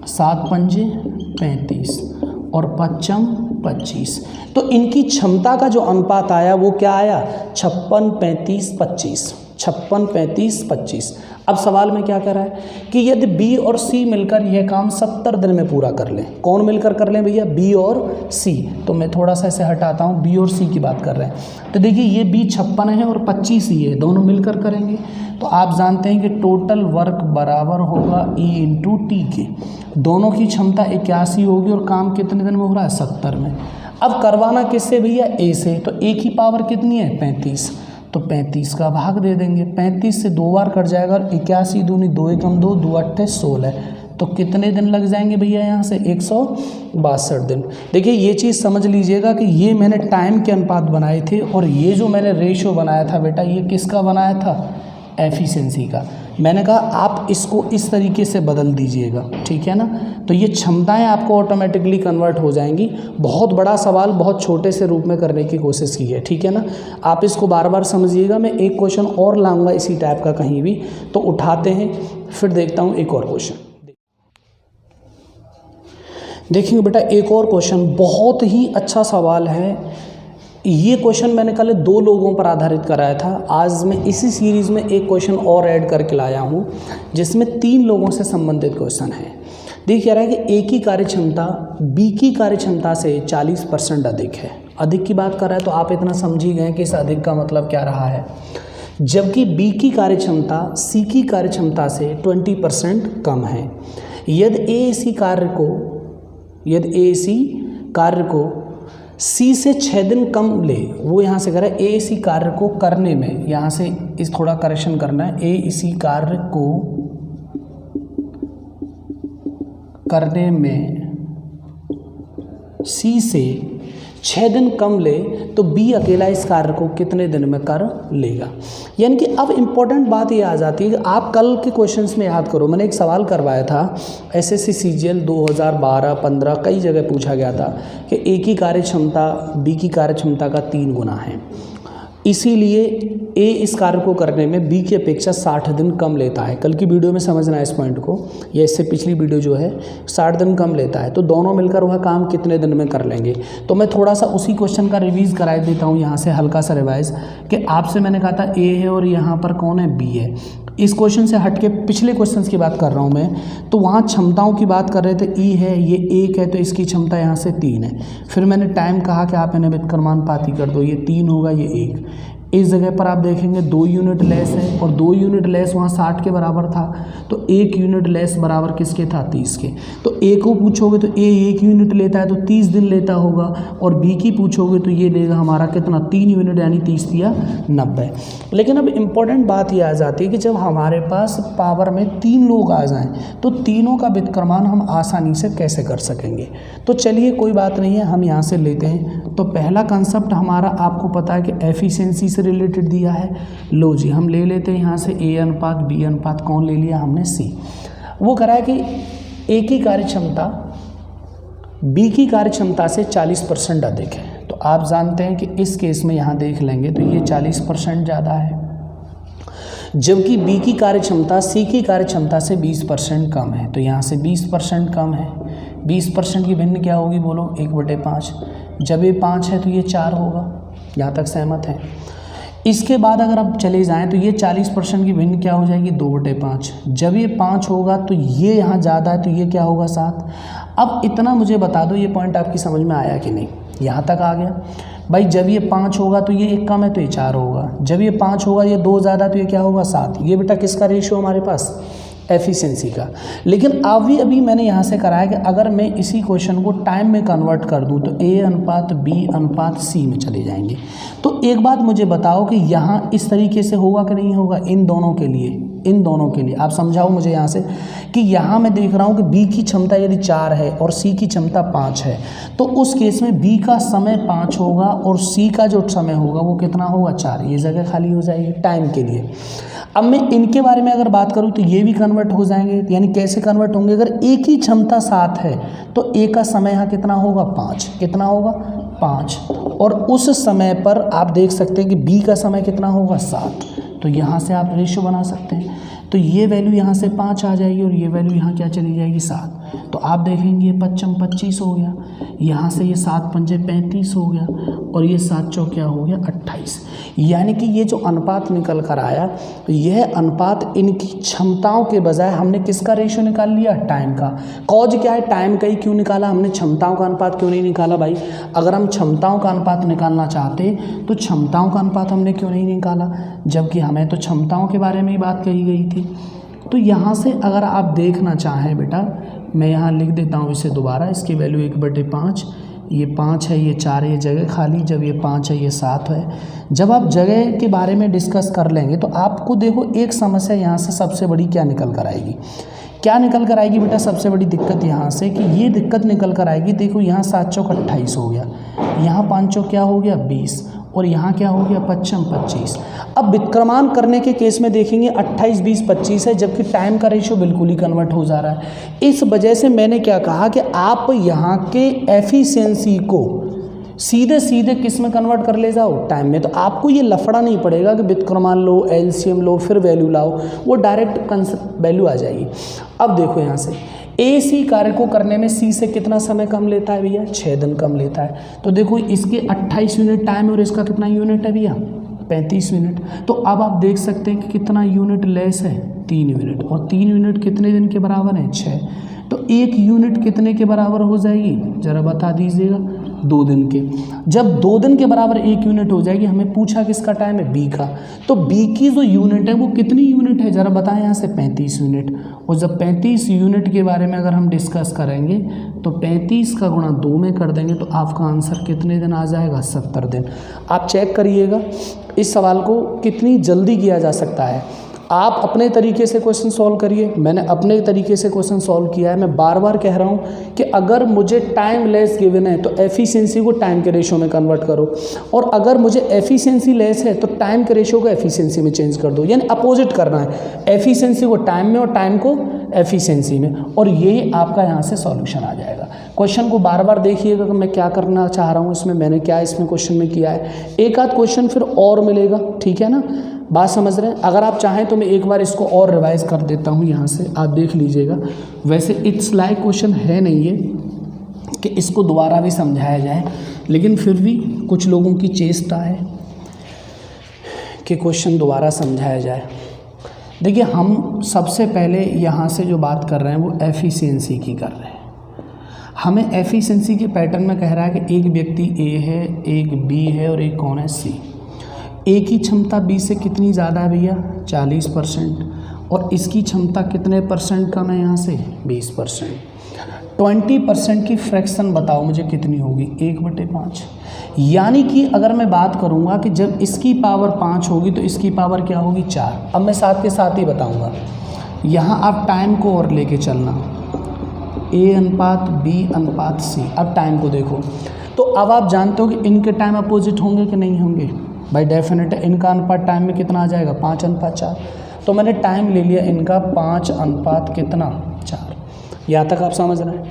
7 पंजे 35 और 5 25, तो इनकी क्षमता का जो अनुपात आया वो क्या आया 56 35 25, 56 35 25। अब सवाल में क्या कर रहा है कि यदि बी और सी मिलकर यह काम 70 दिन में पूरा कर लें, कौन मिलकर कर लें भैया, बी और सी, तो मैं थोड़ा सा इसे हटाता हूँ, बी और सी की बात कर रहे हैं। तो देखिए ये बी 56 है और 25 ही है, दोनों मिलकर करेंगे, तो आप जानते हैं कि टोटल वर्क बराबर होगा E इंटू टी के, दोनों की क्षमता 81 होगी और काम कितने दिन में हो रहा है 70 में। अब करवाना किससे भैया, ए से, तो ए की पावर कितनी है 35, तो 35 का भाग दे देंगे, 35 से 2 बार कट जाएगा और 81 दूनी 2 एकम 2, 2 अट्ठे 16, तो कितने दिन लग जाएंगे भैया यहाँ से 162 दिन। देखिए ये चीज़ समझ लीजिएगा कि ये मैंने टाइम के अनुपात बनाए थे और ये जो मैंने रेशो बनाया था बेटा, ये किसका बनाया था, एफिशिएंसी का। मैंने कहा आप इसको इस तरीके से बदल दीजिएगा, ठीक है ना, तो ये क्षमताएं आपको ऑटोमेटिकली कन्वर्ट हो जाएंगी। बहुत बड़ा सवाल बहुत छोटे से रूप में करने की कोशिश की है, ठीक है ना, आप इसको बार बार समझिएगा। मैं एक क्वेश्चन और लाऊंगा इसी टाइप का कहीं भी, तो उठाते हैं, फिर देखता हूँ एक और क्वेश्चन। देखेंगे बेटा एक और क्वेश्चन, बहुत ही अच्छा सवाल है। ये क्वेश्चन मैंने कल 2 लोगों पर आधारित कराया था, आज मैं इसी सीरीज़ में एक क्वेश्चन और ऐड करके लाया हूँ जिसमें 3 लोगों से संबंधित क्वेश्चन है। देखिए कह रहा है कि ए की कार्यक्षमता बी की कार्यक्षमता से 40% अधिक है। अधिक की बात कर रहा है तो आप इतना समझ ही गए कि इस अधिक का मतलब क्या रहा है, जबकि बी की कार्यक्षमता सी की कार्यक्षमता से 20% कम है। यदि ए इसी कार्य को सी से 6 दिन कम ले, वो यहाँ से कह रहा है ए इसी कार्य को करने में, यहाँ से इस थोड़ा करेक्शन करना है, ए इसी कार्य को करने में सी से 6 दिन कम ले तो बी अकेला इस कार्य को कितने दिन में कर लेगा। यानी कि अब इम्पोर्टेंट बात ये आ जाती है कि आप कल के क्वेश्चंस में याद करो, मैंने एक सवाल करवाया था एसएससी सीजीएल 2012-15 कई जगह पूछा गया था कि ए की कार्यक्षमता बी की कार्यक्षमता का 3 गुना है, इसीलिए ए इस कार्य को करने में बी की अपेक्षा 60 दिन कम लेता है। कल की वीडियो में समझना है इस पॉइंट को, या इससे पिछली वीडियो जो है 60 दिन कम लेता है, तो दोनों मिलकर वह काम कितने दिन में कर लेंगे। तो मैं थोड़ा सा उसी क्वेश्चन का रिवीज करा देता हूँ यहाँ से, हल्का सा रिवाइज, कि आपसे मैंने कहा था ए है और यहाँ पर कौन है, बी है। इस क्वेश्चन से हट के पिछले क्वेश्चंस की बात कर रहा हूँ मैं, तो वहाँ क्षमताओं की बात कर रहे थे, ई है, ये 1 है तो इसकी क्षमता यहाँ से 3 है। फिर मैंने टाइम कहा कि आप इन्हें व्युत्क्रमानुपाती कर दो, ये 3 होगा ये 1। इस जगह पर आप देखेंगे 2 यूनिट लेस है और 2 यूनिट लेस वहाँ 60 के बराबर था, तो 1 यूनिट लेस बराबर किसके था, 30 के। तो ए को पूछोगे तो ए 1 यूनिट लेता है तो 30 दिन लेता होगा, और बी की पूछोगे तो ये लेगा हमारा कितना, 3 यूनिट, यानी 30 या 90। लेकिन अब इम्पोर्टेंट बात ये आ जाती है कि जब हमारे पास पावर में 3 लोग आ जाएं तो तीनों का व्युत्क्रमान हम आसानी से कैसे कर सकेंगे। तो चलिए कोई बात नहीं है, हम यहाँ से लेते हैं। तो पहला कंसेप्ट हमारा आपको पता है कि एफिशिएंसी से रिलेटेड दिया है। लो जी हम ले लेते हैं यहाँ से ए अनुपात बी अनुपात, कौन ले लिया हमने, सी। वो कह रहा है कि ए की कार्यक्षमता बी की कार्यक्षमता से 40% अधिक है। तो आप जानते हैं कि इस केस में यहाँ देख लेंगे तो ये 40% ज़्यादा है, जबकि बी की कार्यक्षमता सी की कार्यक्षमता से 20% कम है। तो यहाँ से 20% कम है, 20% की भिन्न क्या होगी बोलो, 1/5। जब ये 5 है तो ये 4 होगा, यहाँ तक सहमत है। इसके बाद अगर आप चले जाएं तो ये 40% की भिन्न क्या हो जाएगी, 2/5। जब ये 5 होगा तो ये यहाँ ज़्यादा है तो ये क्या होगा, 7। अब इतना मुझे बता दो, ये पॉइंट आपकी समझ में आया कि नहीं, यहाँ तक आ गया भाई। जब ये 5 होगा तो ये 1 कम है तो ये 4 होगा, जब ये 5 होगा ये 2 ज़्यादा तो ये क्या होगा, 7। ये बेटा किसका रेशियो हमारे पास, एफिशिएंसी का। लेकिन अभी मैंने यहाँ से कराया कि अगर मैं इसी क्वेश्चन को टाइम में कन्वर्ट कर दूँ तो ए अनुपात बी अनुपात सी में चले जाएंगे। तो एक बात मुझे बताओ कि यहाँ इस तरीके से होगा कि नहीं होगा, इन दोनों के लिए इन दोनों के लिए आप समझाओ मुझे यहाँ से कि यहाँ मैं देख रहा हूँ कि बी की क्षमता यदि 4 है और सी की क्षमता 5 है, तो उस केस में बी का समय 5 होगा और सी का जो समय होगा वो कितना होगा 4। ये जगह खाली हो जाएगी टाइम के लिए। अब मैं इनके बारे में अगर बात करूँ तो ये भी कन्वर्ट हो जाएंगे, यानी कैसे कन्वर्ट होंगे, अगर ए की क्षमता 7 है तो ए का समय यहाँ कितना होगा 5, कितना होगा 5, और उस समय पर आप देख सकते हैं कि बी का समय कितना होगा 7, तो यहाँ से आप रेशियो बना सकते हैं। तो ये वैल्यू यहाँ से 5 आ जाएगी और ये वैल्यू यहाँ क्या चली जाएगी 7। तो आप देखेंगे ये 5 25 हो गया, यहाँ से ये 7 पंजे 35 हो गया और ये 7 चौक क्या हो गया 28। यानी कि ये जो अनुपात निकल कर आया, तो यह अनुपात इनकी क्षमताओं के बजाय हमने किसका रेशियो निकाल लिया, टाइम का। कॉज क्या है, टाइम का ही क्यों निकाला हमने, क्षमताओं का अनुपात क्यों नहीं निकाला भाई। अगर हम क्षमताओं का अनुपात निकालना चाहते तो क्षमताओं का अनुपात हमने क्यों नहीं निकाला, जबकि हमें तो क्षमताओं के बारे में ही बात कही गई थी। तो यहाँ से अगर आप देखना चाहें बेटा, मैं यहाँ लिख देता हूँ इसे दोबारा, इसकी वैल्यू 1/5, ये 5 है, ये 4 है, ये जगह खाली, जब ये 5 है ये 7 है। जब आप जगह के बारे में डिस्कस कर लेंगे तो आपको देखो एक समस्या यहाँ से सबसे बड़ी क्या निकल कर आएगी, क्या निकल कर आएगी बेटा, सबसे बड़ी दिक्कत यहाँ से कि ये दिक्कत निकल कर आएगी। देखो यहाँ 7 चौक 28 हो गया, यहाँ 5 चौक क्या हो गया 20 और यहाँ क्या हो गया 5 25। अब विक्रमान करने के केस में देखेंगे 28 20 25 है, जबकि टाइम का रेशियो बिल्कुल ही कन्वर्ट हो जा रहा है। इस वजह से मैंने क्या कहा कि आप यहाँ के एफिशिएंसी को सीधे सीधे किस में कन्वर्ट कर ले जाओ, टाइम में। तो आपको ये लफड़ा नहीं पड़ेगा कि विक्रमान लो, एलसीएम लो, फिर वैल्यू लाओ, वो डायरेक्ट वैल्यू आ जाएगी। अब देखो यहाँ से ए सी कार्य को करने में सी से कितना समय कम लेता है भैया, 6 दिन कम लेता है। तो देखो इसके 28 यूनिट टाइम है और इसका कितना यूनिट है भैया 35 यूनिट। तो अब आप देख सकते हैं कि कितना यूनिट लेस है 3 यूनिट, और 3 यूनिट कितने दिन के बराबर है 6। तो 1 यूनिट कितने के बराबर हो जाएगी, ज़रा बता दीजिएगा, 2 दिन के। जब 2 दिन के बराबर 1 यूनिट हो जाएगी, हमें पूछा किसका टाइम है, बी का, तो बी की जो यूनिट है वो कितनी यूनिट है, ज़रा बताएं यहाँ से 35 यूनिट। और जब 35 यूनिट के बारे में अगर हम डिस्कस करेंगे तो 35 का गुणा 2 में कर देंगे तो आपका आंसर कितने दिन आ जाएगा, 70 दिन। आप चेक करिएगा इस सवाल को कितनी जल्दी किया जा सकता है। आप अपने तरीके से क्वेश्चन सॉल्व करिए, मैंने अपने तरीके से क्वेश्चन सॉल्व किया है। मैं बार बार कह रहा हूँ कि अगर मुझे टाइम लेस गिवन है तो एफिशिएंसी को टाइम के रेशियो में कन्वर्ट करो, और अगर मुझे एफिशिएंसी लेस है तो टाइम के रेशियो को एफिशिएंसी में चेंज कर दो, यानी अपोजिट करना है, एफिशिएंसी को टाइम में और टाइम को एफिशिएंसी में, और ये आपका यहाँ से सॉल्यूशन आ जाएगा। क्वेश्चन को बार बार देखिएगा कि मैं क्या करना चाह रहा हूँ इसमें, मैंने क्या इसमें क्वेश्चन में किया है। एक आध क्वेश्चन फिर और मिलेगा, ठीक है ना, बात समझ रहे हैं। अगर आप चाहें तो मैं एक बार इसको और रिवाइज कर देता हूँ, यहाँ से आप देख लीजिएगा। वैसे इट्स लाइक क्वेश्चन है नहीं ये कि इसको दोबारा भी समझाया जाए, लेकिन फिर भी कुछ लोगों की चेष्टा है कि क्वेश्चन दोबारा समझाया जाए। देखिए हम सबसे पहले यहाँ से जो बात कर रहे हैं वो एफिशिएंसी की कर रहे हैं। हमें एफिशिएंसी के पैटर्न में कह रहा है कि एक व्यक्ति ए है, एक बी है और एक कौन है सी। ए की क्षमता बी से कितनी ज़्यादा है भैया 40%, और इसकी क्षमता कितने परसेंट कम है यहाँ से 20%। 20% की फ्रैक्शन बताओ मुझे कितनी होगी, 1/5। यानी कि अगर मैं बात करूँगा कि जब इसकी पावर 5 होगी तो इसकी पावर क्या होगी 4। अब मैं साथ के साथ ही बताऊँगा, यहाँ आप टाइम को और लेके चलना, ए अनुपात बी अनुपात सी। अब टाइम को देखो तो अब आप जानते हो कि इनके टाइम अपोजिट होंगे कि नहीं होंगे, भाई डेफिनेट है। इनका अनुपात टाइम में कितना आ जाएगा 5:4। तो मैंने टाइम ले लिया इनका 5 कितना 4। यहाँ तक आप समझ रहे हैं,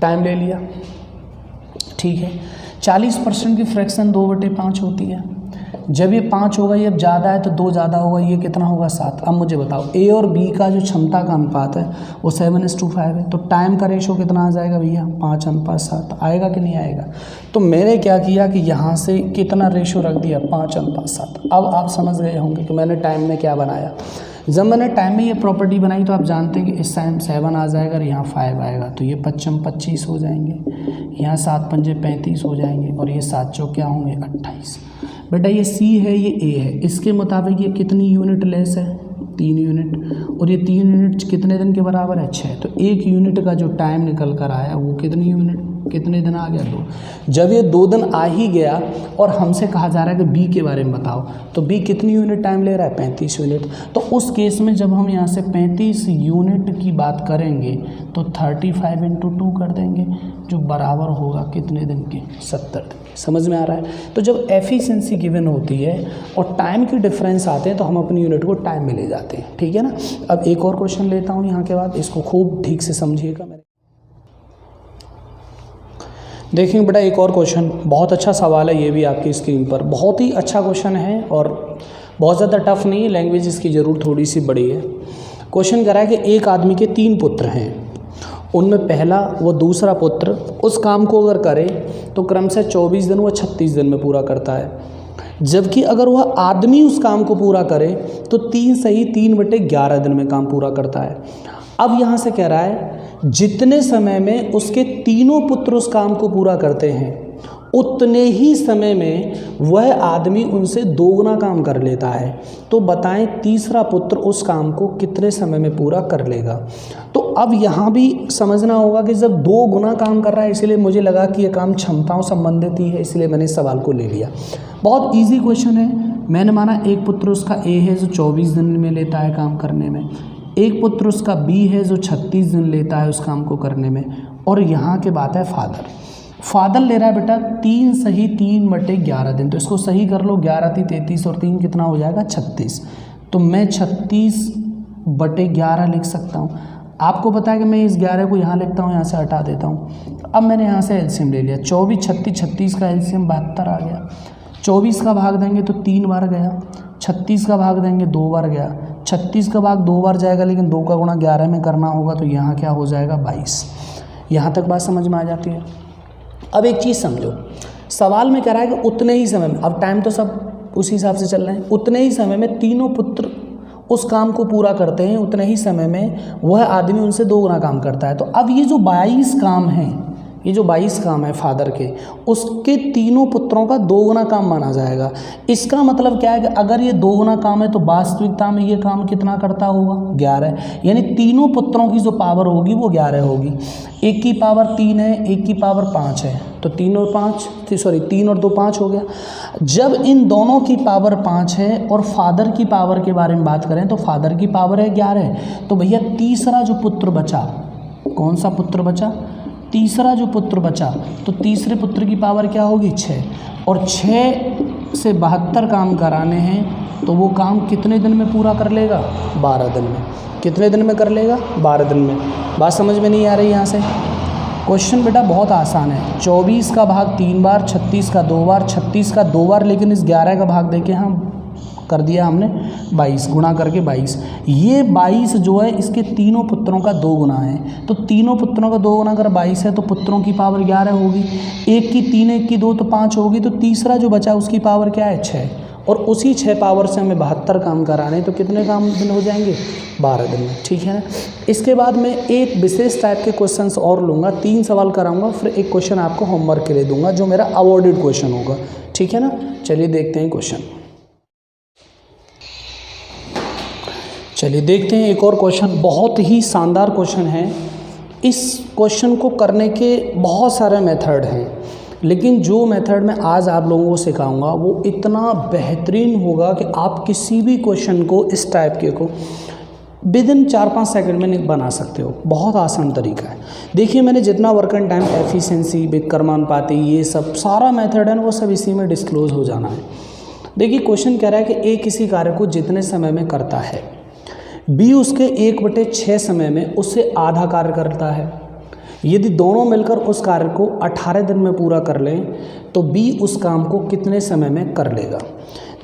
टाइम ले लिया, ठीक है। 40% की फ्रैक्शन 2/5 होती है। जब ये 5 होगा, ये अब ज़्यादा है तो 2 ज़्यादा होगा, ये कितना होगा 7। अब मुझे बताओ ए और बी का जो क्षमता का अनुपात है वो 7:5 है, तो टाइम का रेशो कितना आ जाएगा भैया 5:7 आएगा कि नहीं आएगा। तो मैंने क्या किया कि यहाँ से कितना रेशो रख दिया 5:7। अब आप समझ गए होंगे कि मैंने टाइम में क्या बनाया। जब मैंने टाइम में ये प्रॉपर्टी बनाई तो आप जानते हैं कि इस टाइम 7 आ जाएगा और यहाँ 5 आएगा, तो ये 25 हो जाएंगे, यहाँ 7 पंजे 35 हो जाएंगे और ये 7 चौक क्या होंगे 28। बेटा ये सी है, ये ए है, इसके मुताबिक ये कितनी यूनिट लेस है 3 यूनिट, और ये 3 यूनिट कितने दिन के बराबर है 6। तो 1 यूनिट का जो टाइम निकल कर आया वो कितनी यूनिट कितने दिन आ गया 2। जब ये 2 दिन आ ही गया और हमसे कहा जा रहा है कि बी के बारे में बताओ, तो बी कितनी यूनिट टाइम ले रहा है 35 यूनिट। तो उस केस में जब हम यहाँ से 35 यूनिट की बात करेंगे तो 35 × 2 कर देंगे, जो बराबर होगा कितने दिन के 70 दिन। समझ में आ रहा है। तो जब एफिशिएंसी गिवन होती है और टाइम की डिफरेंस आते हैं तो हम अपनी यूनिट को टाइम में ले जाते हैं। ठीक है ना। अब एक और क्वेश्चन लेता हूँ यहाँ के बाद, इसको खूब ठीक से समझिएगा मेरे। देखेंगे बेटा एक और क्वेश्चन, बहुत अच्छा सवाल है ये भी आपकी स्क्रीन पर, बहुत ही अच्छा क्वेश्चन है और बहुत ज़्यादा टफ नहीं है, लैंग्वेज इसकी ज़रूर थोड़ी सी बड़ी है। क्वेश्चन कह रहा है कि एक आदमी के 3 पुत्र हैं, उनमें पहला व दूसरा पुत्र उस काम को अगर करे तो क्रमशः 24 दिन व 36 दिन में पूरा करता है, जबकि अगर वह आदमी उस काम को पूरा करे तो 3 सही 3/11 दिन में काम पूरा करता है। अब यहाँ से कह रहा है जितने समय में उसके तीनों पुत्र उस काम को पूरा करते हैं उतने ही समय में वह आदमी उनसे 2 गुना काम कर लेता है। तो बताएं तीसरा पुत्र उस काम को कितने समय में पूरा कर लेगा। तो अब यहाँ भी समझना होगा कि जब 2 गुना काम कर रहा है, इसलिए मुझे लगा कि यह काम क्षमताओं संबंधित ही है, इसलिए मैंने इस सवाल को ले लिया। बहुत ईजी क्वेश्चन है। मैंने माना एक पुत्र उसका ए है जो 24 दिन में लेता है काम करने में, एक पुत्र उसका बी है जो 36 दिन लेता है उस काम को करने में, और यहाँ के बात है फादर ले रहा है बेटा 3 सही 3/11 दिन। तो इसको सही कर लो, 11 × 33 और 3 कितना हो जाएगा 36। तो मैं 36/11 लिख सकता हूँ। आपको पता है कि मैं इस 11 को यहाँ लिखता हूँ, यहाँ से हटा देता हूँ। अब मैंने यहाँ से एलसीएम ले लिया, 24 36 36 का एलसीएम 72 आ गया। 24 का भाग देंगे तो 3 बार गया, 36 का भाग देंगे 2 बार गया, 36 का भाग 2 बार जाएगा, लेकिन 2 का गुणा 11 में करना होगा, तो यहाँ क्या हो जाएगा 22। यहाँ तक बात समझ में आ जाती है। अब एक चीज़ समझो, सवाल में कह रहा है कि उतने ही समय में, अब टाइम तो सब उसी हिसाब से चल रहे हैं, उतने ही समय में तीनों पुत्र उस काम को पूरा करते हैं, उतने ही समय में वह आदमी उनसे 2 गुना काम करता है। तो अब ये जो 22 काम है, ये जो 22 काम है फादर के, उसके तीनों पुत्रों का 2 गुना काम माना जाएगा। इसका मतलब क्या है कि अगर ये 2 गुना काम है तो वास्तविकता में ये काम कितना करता होगा 11, यानी तीनों पुत्रों की जो पावर होगी वो 11 होगी। एक की पावर 3 है, एक की पावर 5 है, तो 3 और 2 5 हो गया। जब इन दोनों की पावर 5 है और फादर की पावर के बारे में बात करें तो फादर की पावर है 11, तो भैया तीसरा जो पुत्र बचा, कौन सा पुत्र बचा, तीसरा जो पुत्र बचा, तो तीसरे पुत्र की पावर क्या होगी 6, और 6 से 72 काम कराने हैं, तो वो काम कितने दिन में पूरा कर लेगा 12 दिन में। कितने दिन में कर लेगा 12 दिन में। बात समझ में नहीं आ रही यहाँ से। क्वेश्चन बेटा बहुत आसान है, 24 का भाग 3 बार, 36 का 2 बार, 36 का 2 बार, लेकिन इस 11 का भाग देके हम कर दिया हमने 22, गुणा करके 22। ये 22 जो है इसके तीनों पुत्रों का 2 गुना है, तो तीनों पुत्रों का 2 गुना अगर 22 है तो पुत्रों की पावर 11 होगी, एक की 3 एक की 2 तो 5 होगी, तो तीसरा जो बचा उसकी पावर क्या है 6, और उसी 6 पावर से हमें 72 काम कराने, तो कितने काम दिन हो जाएंगे 12 दिन में। ठीक है ना। इसके बाद मैं एक विशेष टाइप के क्वेश्चंस और लूँगा, 3 सवाल कराऊंगा, फिर एक क्वेश्चन आपको होमवर्क के लिए दूंगा जो मेरा अवॉर्डेड क्वेश्चन होगा। ठीक है ना। चलिए देखते हैं क्वेश्चन। चलिए देखते हैं एक और क्वेश्चन, बहुत ही शानदार क्वेश्चन है। इस क्वेश्चन को करने के बहुत सारे मेथड हैं, लेकिन जो मेथड मैं आज आप लोगों को सिखाऊंगा वो इतना बेहतरीन होगा कि आप किसी भी क्वेश्चन को इस टाइप के को विदिन 4-5 सेकंड में बना सकते हो। बहुत आसान तरीका है। देखिए मैंने जितना वर्क एंड टाइम, एफिशिएंसी, विक्रमानुपाती, ये सब सारा मेथड है ना, वो सब इसी में डिस्क्लोज हो जाना है। देखिए क्वेश्चन कह रहा है कि ए किसी कार्य को जितने समय में करता है, बी उसके 1/6 समय में उससे आधा कार्य करता है। यदि दोनों मिलकर उस कार्य को 18 दिन में पूरा कर लें तो बी उस काम को कितने समय में कर लेगा।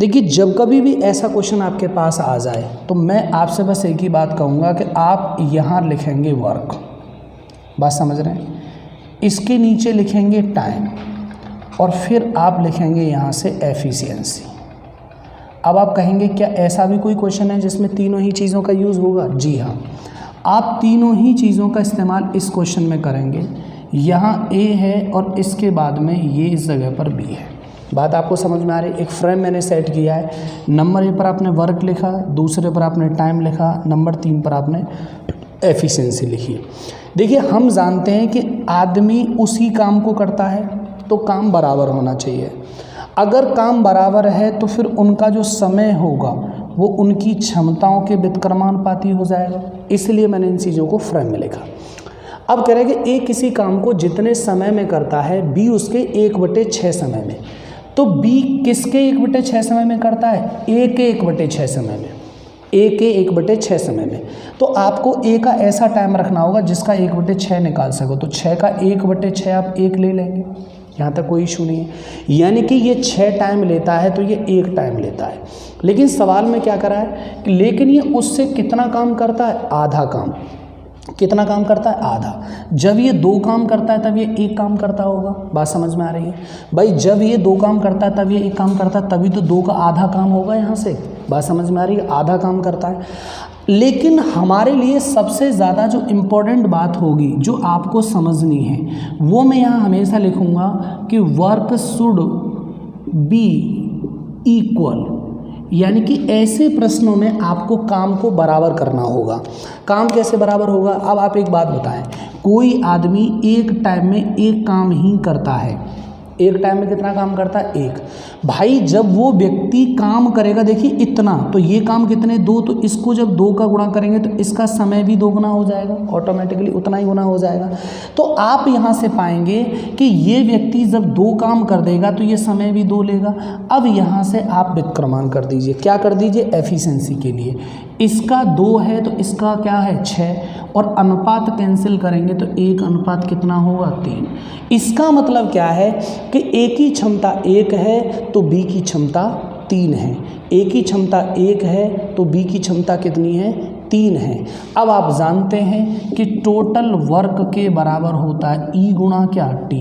देखिए जब कभी भी ऐसा क्वेश्चन आपके पास आ जाए तो मैं आपसे बस एक ही बात कहूँगा कि आप यहाँ लिखेंगे वर्क, बात समझ रहे हैं, इसके नीचे लिखेंगे टाइम, और फिर आप लिखेंगे यहाँ से एफिशिएंसी। अब आप कहेंगे क्या ऐसा भी कोई क्वेश्चन है जिसमें तीनों ही चीज़ों का यूज़ होगा? जी हाँ, आप तीनों ही चीज़ों का इस्तेमाल इस क्वेश्चन में करेंगे। यहाँ ए है और इसके बाद में ये इस जगह पर बी है। बात आपको समझ में आ रही है। एक फ्रेम मैंने सेट किया है, नंबर 1 पर आपने वर्क लिखा, दूसरे पर आपने टाइम लिखा, नंबर 3 पर आपने एफिशिएंसी लिखी। देखिए हम जानते हैं कि आदमी उसी काम को करता है तो काम बराबर होना चाहिए। अगर काम बराबर है तो फिर उनका जो समय होगा वो उनकी क्षमताओं के व्युत्क्रमानुपाती हो जाएगा। इसलिए मैंने इन चीज़ों को फ्रेम में लिखा। अब कह रहे हैं कि ए किसी काम को जितने समय में करता है बी उसके 1/6 समय में। तो बी किसके 1/6 समय में करता है? ए के 1/6 समय में। ए के 1/6 समय में। तो आपको ए का ऐसा टाइम रखना होगा जिसका 1/6 निकाल सको। तो 6 का 1/6 आप 1 ले लेंगे, यहाँ तक कोई इशू नहीं है। यानी कि ये 6 टाइम लेता है तो ये 1 टाइम लेता है। लेकिन सवाल में क्या करा है कि लेकिन ये उससे कितना काम करता है? आधा काम। कितना काम करता है? आधा। जब ये 2 काम करता है तब ये 1 काम करता होगा। बात समझ में आ रही है भाई? जब ये 2 काम करता है तब ये 1 काम करता है, तभी तो 2 का आधा काम होगा यहाँ से। बात समझ में आ रही है? आधा काम करता है। लेकिन हमारे लिए सबसे ज़्यादा जो इम्पोर्टेंट बात होगी जो आपको समझनी है वो मैं यहाँ हमेशा लिखूँगा कि वर्क शुड बी इक्वल। यानी कि ऐसे प्रश्नों में आपको काम को बराबर करना होगा। काम कैसे बराबर होगा? अब आप एक बात बताएं, कोई आदमी एक टाइम में 1 काम ही करता है। एक टाइम में कितना काम करता है? 1। भाई जब वो व्यक्ति काम करेगा, देखिए इतना, तो ये काम कितने? 2। तो इसको जब 2 का गुणा करेंगे तो इसका समय भी 2 गुना हो जाएगा, ऑटोमेटिकली उतना ही गुना हो जाएगा। तो आप यहाँ से पाएंगे कि ये व्यक्ति जब 2 काम कर देगा तो ये समय भी 2 लेगा। अब यहाँ से आप व्युत्क्रमांक कर दीजिए। क्या कर दीजिए? एफिशिएंसी के लिए इसका 2 है तो इसका क्या है? 6। और अनुपात कैंसिल करेंगे तो 1 अनुपात कितना होगा? 3। इसका मतलब क्या है कि ए की क्षमता 1 है तो बी की क्षमता 3 है। ए की क्षमता 1 है तो बी की क्षमता कितनी है? 3 है। अब आप जानते हैं कि टोटल वर्क के बराबर होता है ई गुणा क्या? टी।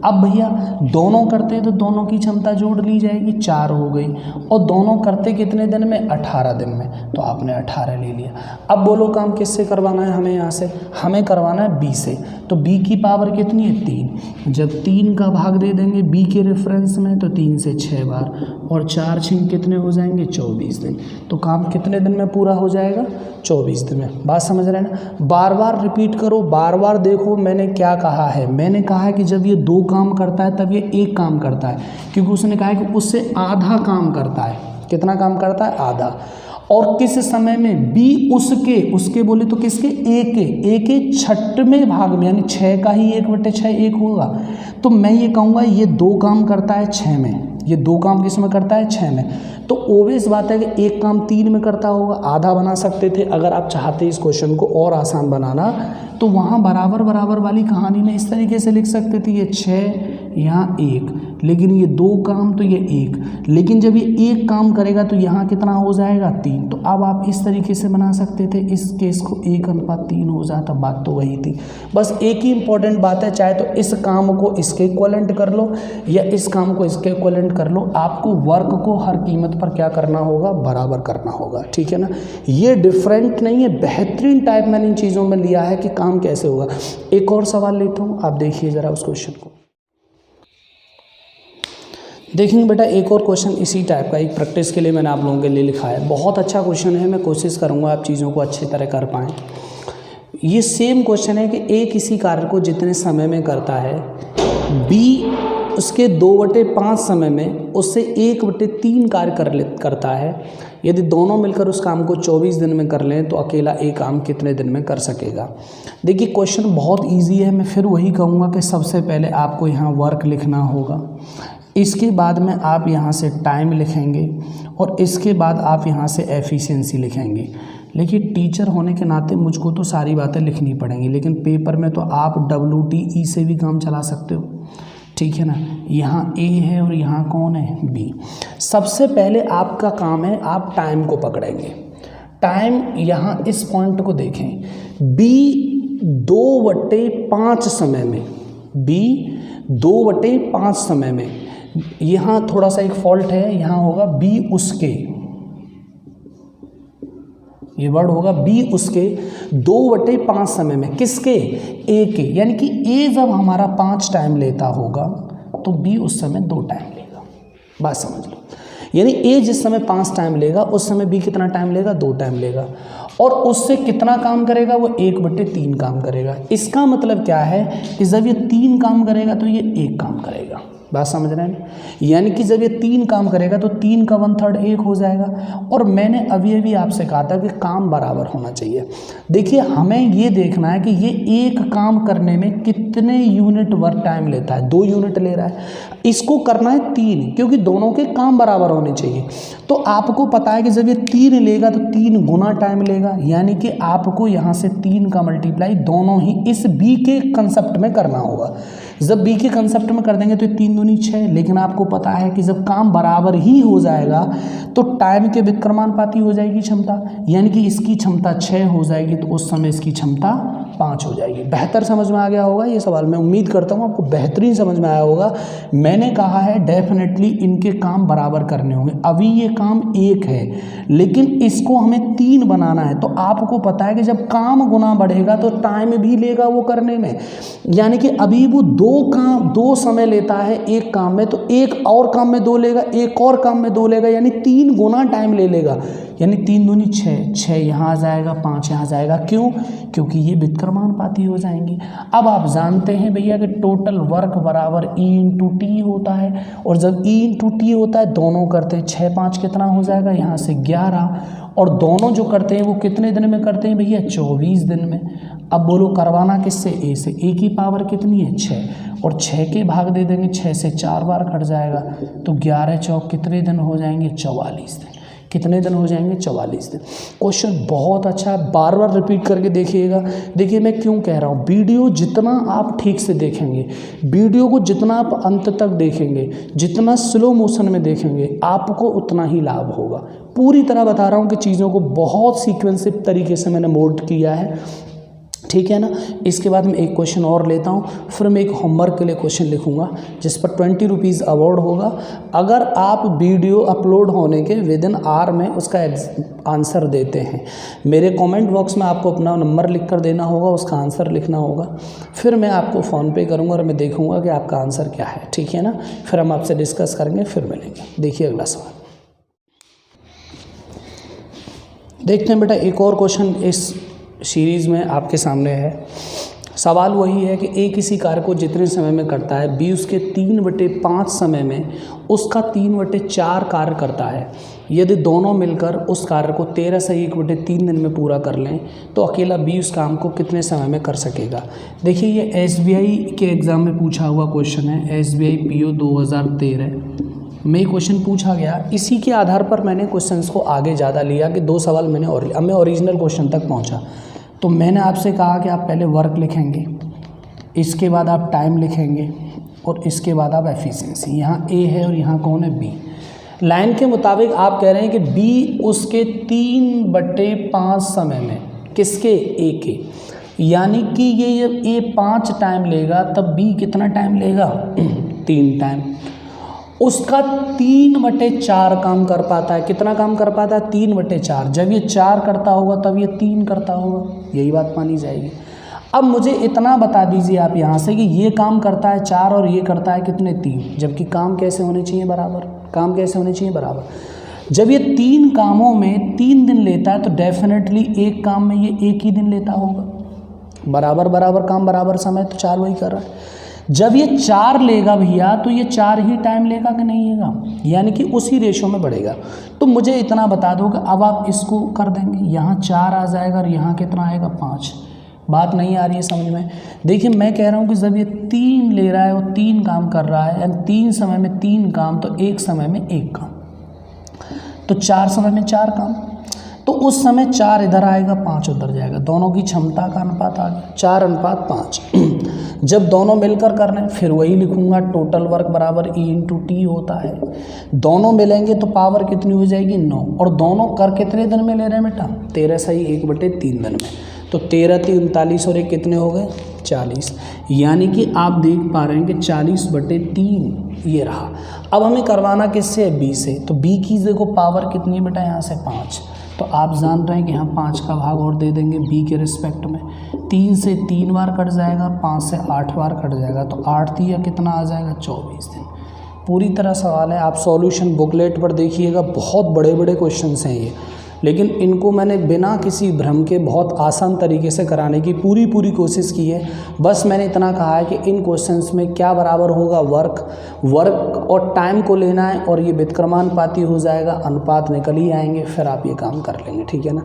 अब भैया दोनों करते हैं तो दोनों की क्षमता जोड़ ली जाएगी, 4 हो गई। और दोनों करते कितने दिन में? 18 दिन में। तो आपने 18 ले लिया। अब बोलो काम किससे करवाना है हमें? यहाँ से हमें करवाना है बी से। तो बी की पावर कितनी है? 3। जब 3 का भाग दे देंगे बी के रेफरेंस में तो 3 से 6 बार, और 4 छिंग कितने हो जाएंगे? 24 दिन। तो काम कितने दिन में पूरा हो जाएगा? 24 दिन में। बात समझ रहे हैं ना? बार बार रिपीट करो, बार बार देखो मैंने क्या कहा है। मैंने कहा है कि जब ये 2 काम करता है तब ये 1 काम करता है, क्योंकि उसने कहा है कि उससे आधा काम करता है। कितना काम करता है? आधा। और किस समय में? बी उसके बोले तो किसके? ए के 6वें भाग में, यानी 6 का ही 1/6 1 होगा। तो मैं ये कहूँगा ये 2 काम करता है 6 में। ये 2 काम किस में करता है? 6 में। तो ओबियस बात है कि 1 काम 3 में करता होगा। आधा बना सकते थे। अगर आप चाहते इस क्वेश्चन को और आसान बनाना तो वहाँ बराबर बराबर वाली कहानी में इस तरीके से लिख सकते थे, ये 6 यहाँ 1, लेकिन ये 2 काम तो ये 1। लेकिन जब ये 1 काम करेगा तो यहाँ कितना हो जाएगा? 3। तो अब आप इस तरीके से बना सकते थे। इस केस को 1:3 हो जाता। बात तो वही थी। बस एक ही इंपॉर्टेंट बात है, चाहे तो इस काम को इसके इक्विवेलेंट कर लो या इस काम को इसके इक्विवेलेंट कर लो, आपको वर्क को हर कीमत पर क्या करना होगा? बराबर करना होगा। ठीक है ना? ये डिफरेंट नहीं है, बेहतरीन टाइप मैंने इन चीज़ों में लिया है कि काम कैसे होगा। एक और सवाल लेता हूँ, आप देखिए ज़रा उस क्वेश्चन को। देखेंगे बेटा एक और क्वेश्चन इसी टाइप का, एक प्रैक्टिस के लिए मैंने आप लोगों के लिए लिखा है। बहुत अच्छा क्वेश्चन है, मैं कोशिश करूँगा आप चीज़ों को अच्छी तरह कर पाएँ। ये सेम क्वेश्चन है कि ए किसी कार्य को जितने समय में करता है, बी उसके 2/5 समय में उससे 1/3 कार्य करता है। यदि दोनों मिलकर उस काम को 24 दिन में कर लें तो अकेला एक काम कितने दिन में कर सकेगा। देखिए क्वेश्चन बहुत इजी है। मैं फिर वही कहूँगा कि सबसे पहले आपको यहाँ वर्क लिखना होगा, इसके बाद में आप यहाँ से टाइम लिखेंगे और इसके बाद आप यहाँ से एफिशिएंसी लिखेंगे। लेकिन टीचर होने के नाते मुझको तो सारी बातें लिखनी पड़ेंगी, लेकिन पेपर में तो आप WTE से भी काम चला सकते हो। ठीक है ना? यहाँ ए है और यहाँ कौन है? बी। सबसे पहले आपका काम है, आप टाइम को पकड़ेंगे। टाइम यहाँ इस पॉइंट को देखें, बी 2/5 समय में, बी 2/5 समय में, यहाँ थोड़ा सा एक फॉल्ट है, यहाँ होगा बी उसके, ये वर्ड होगा बी उसके 2/5 समय में। किसके? ए के। यानी कि ए जब हमारा 5 टाइम लेता होगा तो बी उस समय 2 टाइम लेगा। बात समझ लो। यानी ए जिस समय 5 टाइम लेगा उस समय बी कितना टाइम लेगा? 2 टाइम लेगा। और उससे कितना काम करेगा, वो 1/3 काम करेगा। इसका मतलब क्या है कि जब ये 3 काम करेगा तो ये 1 काम करेगा। बात समझ रहे हैं? यानी कि जब ये 3 काम करेगा तो 3 का 1/3 1 हो जाएगा। और मैंने अभी आपसे कहा था कि काम बराबर होना चाहिए। देखिए हमें ये देखना है कि ये एक काम करने में कितने यूनिट वर्क टाइम लेता है। 2 यूनिट ले रहा है, इसको करना है 3, क्योंकि दोनों के काम बराबर होने चाहिए। तो आपको पता है कि जब ये 3 लेगा तो 3 गुना टाइम लेगा, यानी कि आपको यहाँ से 3 का मल्टीप्लाई दोनों ही इस बी के कंसेप्ट में करना होगा। जब बी के कंसेप्ट में कर देंगे तो 3 दूनी 6, लेकिन आपको पता है कि जब काम बराबर ही हो जाएगा तो टाइम के विक्रमानुपाती हो जाएगी क्षमता, यानी कि इसकी क्षमता 6 हो जाएगी तो उस समय इसकी क्षमता 5 हो जाएगी। बेहतर समझ में आ गया होगा ये सवाल, मैं उम्मीद करता हूँ आपको बेहतरीन समझ में आया होगा। मैंने कहा है डेफिनेटली इनके काम बराबर करने होंगे। अभी ये काम 1 है लेकिन इसको हमें 3 बनाना है, तो आपको पता है कि जब काम गुना बढ़ेगा तो टाइम भी लेगा वो करने में, यानी कि अभी वो 2 समय लेता है एक काम में, तो एक और काम में 2 लेगा, एक और काम में 2 लेगा, यानी 3 गुना टाइम ले लेगा। यानी 3 दूनी 6, 6 यहाँ आ जाएगा, 5 यहाँ जाएगा। क्यों? क्योंकि ये विक्रमानुपाती हो जाएंगी। अब आप जानते हैं भैया कि टोटल वर्क बराबर E/T होता है, और जब E/T होता है दोनों करते हैं 6 5 कितना हो जाएगा, यहाँ से 11, और दोनों जो करते हैं वो कितने दिन में करते हैं भैया, 24 दिन में। अब बोलो करवाना किससे, ए से। ए की पावर कितनी है, 6, और 6 के भाग दे देंगे, 6 से 4 बार कट जाएगा, तो 11 चौक कितने दिन हो जाएंगे, 44 दिन। कितने दिन हो जाएंगे, 44 दिन। क्वेश्चन बहुत अच्छा है, बार बार रिपीट करके देखिएगा। देखिए मैं क्यों कह रहा हूँ, वीडियो जितना आप ठीक से देखेंगे, वीडियो को जितना आप अंत तक देखेंगे, जितना स्लो मोशन में देखेंगे, आपको उतना ही लाभ होगा। पूरी तरह बता रहा हूँ कि चीज़ों को बहुत सीक्वेंसिव तरीके से मैंने मोड किया है, ठीक है ना। इसके बाद मैं एक क्वेश्चन और लेता हूँ, फिर मैं एक होमवर्क के लिए क्वेश्चन लिखूंगा जिस पर 20 रुपीज़ अवार्ड होगा। अगर आप वीडियो अपलोड होने के विदिन आवर में उसका आंसर देते हैं, मेरे कमेंट बॉक्स में आपको अपना नंबर लिख कर देना होगा, उसका आंसर लिखना होगा, फिर मैं आपको फ़ोनपे करूँगा और मैं देखूँगा कि आपका आंसर क्या है, ठीक है ना। फिर हम आपसे डिस्कस करेंगे, फिर मिलेंगे। देखिए अगला सवाल देखते हैं बेटा। एक और क्वेश्चन इस सीरीज़ में आपके सामने है। सवाल वही है कि ए किसी कार्य को जितने समय में करता है, बी उसके 3/5 समय में उसका 3/4 कार्य करता है। यदि दोनों मिलकर उस कार्य को 13 से 1/3 दिन में पूरा कर लें तो अकेला बी उस काम को कितने समय में कर सकेगा। देखिए ये SBI के एग्ज़ाम में पूछा हुआ क्वेश्चन है, SBI PO 2013 में क्वेश्चन पूछा गया। इसी के आधार पर मैंने क्वेश्चंस को आगे ज़्यादा लिया कि 2 सवाल मैंने और अब मैं ओरिजिनल क्वेश्चन तक पहुंचा। तो मैंने आपसे कहा कि आप पहले वर्क लिखेंगे, इसके बाद आप टाइम लिखेंगे, और इसके बाद आप एफिशिएंसी। यहाँ ए है और यहाँ कौन है, बी। लाइन के मुताबिक आप कह रहे हैं कि बी उसके 3/5 समय में, किसके, ए के, यानी कि ये जब ए 5 टाइम लेगा तब बी कितना टाइम लेगा, 3 टाइम। उसका 3/4 काम कर पाता है। कितना काम कर पाता है, 3/4। जब ये 4 करता होगा तब ये 3 करता होगा, यही बात मानी जाएगी। अब मुझे इतना बता दीजिए आप यहाँ से कि ये काम करता है 4 और ये करता है कितने, 3, जबकि काम कैसे होने चाहिए, बराबर। काम कैसे होने चाहिए, बराबर। जब ये 3 कामों में 3 दिन लेता है तो डेफिनेटली एक काम में ये 1 ही दिन लेता होगा। बराबर बराबर काम बराबर समय, तो 4 वही कर रहा है। जब ये 4 लेगा भैया तो ये 4 ही टाइम लेगा कि नहीं लेगा, यानी कि उसी रेशो में बढ़ेगा। तो मुझे इतना बता दो कि अब आप इसको कर देंगे, यहाँ 4 आ जाएगा और यहाँ कितना आएगा, 5। बात नहीं आ रही है समझ में। देखिए मैं कह रहा हूँ कि जब ये 3 ले रहा है, वो 3 काम कर रहा है, यानी 3 समय में 3 काम, तो 1 समय में 1 काम, तो 4 समय में 4 काम। तो उस समय 4 इधर आएगा, 5 उधर जाएगा, दोनों की क्षमता का अनुपात आ गया 4:5। जब दोनों मिलकर कर रहे हैं फिर वही लिखूंगा, टोटल वर्क बराबर E/T होता है। दोनों मिलेंगे तो पावर कितनी हो जाएगी, 9, और दोनों कर कितने दिन में ले रहे हैं बेटा, 13 से 1/3 दिन में। तो 13 × 3 = 39 और 1 कितने हो गए, 40। यानी कि आप देख पा रहे हैं कि 40/3 ये रहा। अब हमें करवाना किससे, बी से। तो बी की देखो पावर कितनी है बेटा, यहाँ से 5, तो आप जान रहे हैं कि यहाँ 5 का भाग और दे देंगे बी के रिस्पेक्ट में। 3 से 3 बार कट जाएगा, 5 से 8 बार कट जाएगा, तो 8 3 कितना आ जाएगा, 24 दिन। पूरी तरह सवाल है, आप सॉल्यूशन बुकलेट पर देखिएगा, बहुत बड़े बड़े क्वेश्चंस हैं ये। लेकिन इनको मैंने बिना किसी भ्रम के बहुत आसान तरीके से कराने की पूरी कोशिश की है। बस मैंने इतना कहा है कि इन क्वेश्चंस में क्या बराबर होगा, वर्क और टाइम को लेना है, और ये व्युत्क्रमानुपाती हो जाएगा, अनुपात निकल ही आएंगे, फिर आप ये काम कर लेंगे, ठीक है ना।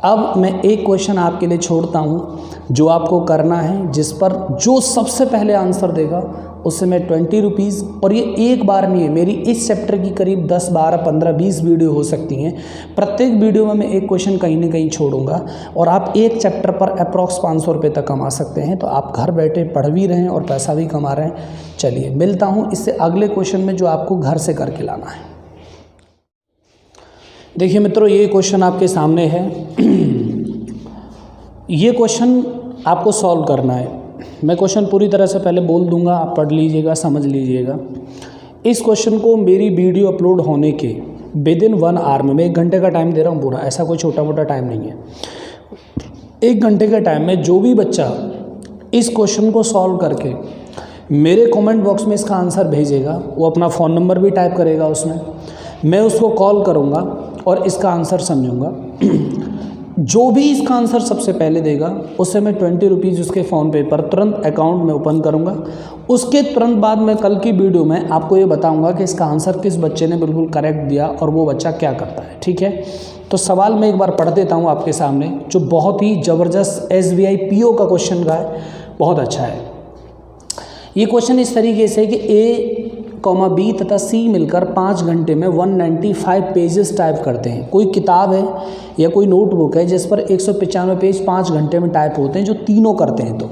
अब मैं एक क्वेश्चन आपके लिए छोड़ता हूँ जो आपको करना है, जिस पर जो सबसे पहले आंसर देगा उससे मैं 20 रुपीज़, और ये एक बार नहीं है, मेरी इस चैप्टर की करीब 10, 12, 15, 20 वीडियो हो सकती हैं। प्रत्येक वीडियो में मैं एक क्वेश्चन कहीं ना कहीं छोड़ूंगा, और आप एक चैप्टर पर अप्रॉक्स 500 रुपये तक कमा सकते हैं। तो आप घर बैठे पढ़ भी रहे हैं और पैसा भी कमा रहे हैं। चलिए मिलता हूँ इससे अगले क्वेश्चन में जो आपको घर से करके लाना है। देखिए मित्रों, ये क्वेश्चन आपके सामने है। ये क्वेश्चन आपको सॉल्व करना है। मैं क्वेश्चन पूरी तरह से पहले बोल दूंगा, आप पढ़ लीजिएगा, समझ लीजिएगा। इस क्वेश्चन को मेरी वीडियो अपलोड होने के विदिन 1 आवर में, मैं 1 घंटे का टाइम दे रहा हूँ पूरा, ऐसा कोई छोटा मोटा टाइम नहीं है। 1 घंटे के टाइम में जो भी बच्चा इस क्वेश्चन को सॉल्व करके मेरे कमेंट बॉक्स में इसका आंसर भेजेगा, वो अपना फ़ोन नंबर भी टाइप करेगा उसमें, मैं उसको कॉल करूँगा और इसका आंसर समझूंगा। जो भी इसका आंसर सबसे पहले देगा उसे मैं 20 रुपीज़ उसके फ़ोनपे पर तुरंत अकाउंट में ओपन करूंगा। उसके तुरंत बाद मैं कल की वीडियो में आपको ये बताऊंगा कि इसका आंसर किस बच्चे ने बिल्कुल करेक्ट दिया और वो बच्चा क्या करता है, ठीक है। तो सवाल मैं एक बार पढ़ देता हूँ आपके सामने, जो बहुत ही ज़बरदस्त SBI PO का क्वेश्चन का है, बहुत अच्छा है। ये क्वेश्चन इस तरीके से कि A, B तथा C मिलकर 5 घंटे में 195 पेजेस टाइप करते हैं। कोई किताब है या कोई नोटबुक है जिस पर 195 पेज 5 घंटे में टाइप होते हैं, जो तीनों करते हैं। तो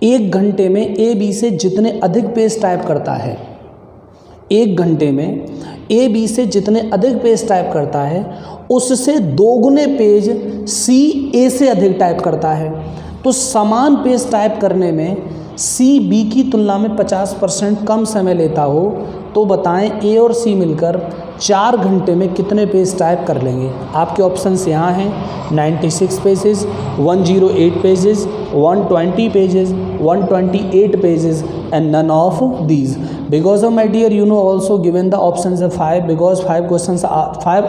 1 घंटे में A B से जितने अधिक पेज टाइप करता है, 1 घंटे में A B से जितने अधिक पेज टाइप करता है, उससे 2 गुने पेज C A से अधिक टाइप करता है। तो समान पेज टाइप करने में C B की तुलना में 50% कम समय लेता हो, तो बताएं A और C मिलकर 4 घंटे में कितने पेज टाइप कर लेंगे। आपके ऑप्शंस यहाँ हैं 96 pages, 108 pages, 120 pages, 128 pages, and none of these. Because of my dear, you know also given the options are 5, because 5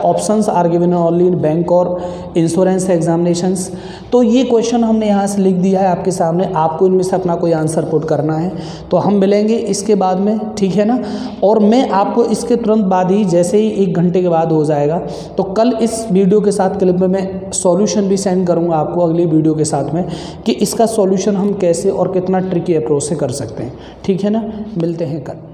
options are given only in bank और इंश्योरेंस एग्जामिनेशंस। तो ये question हमने यहाँ से लिख दिया है आपके सामने, आपको इनमें से अपना कोई आंसर पुट करना है। तो हम मिलेंगे इसके बाद में, ठीक है ना। और मैं आपको इसके तुरंत बाद ही, जैसे ही 1 घंटे के बाद हो जाएगा, तो कल इस वीडियो के साथ क्लिप में मैं सॉल्यूशन भी सेंड करूँगा आपको अगली वीडियो के साथ में, कि इसका सॉल्यूशन हम कैसे और कितना ट्रिकी अप्रोच से कर सकते हैं, ठीक है ना। मिलते हैं कल।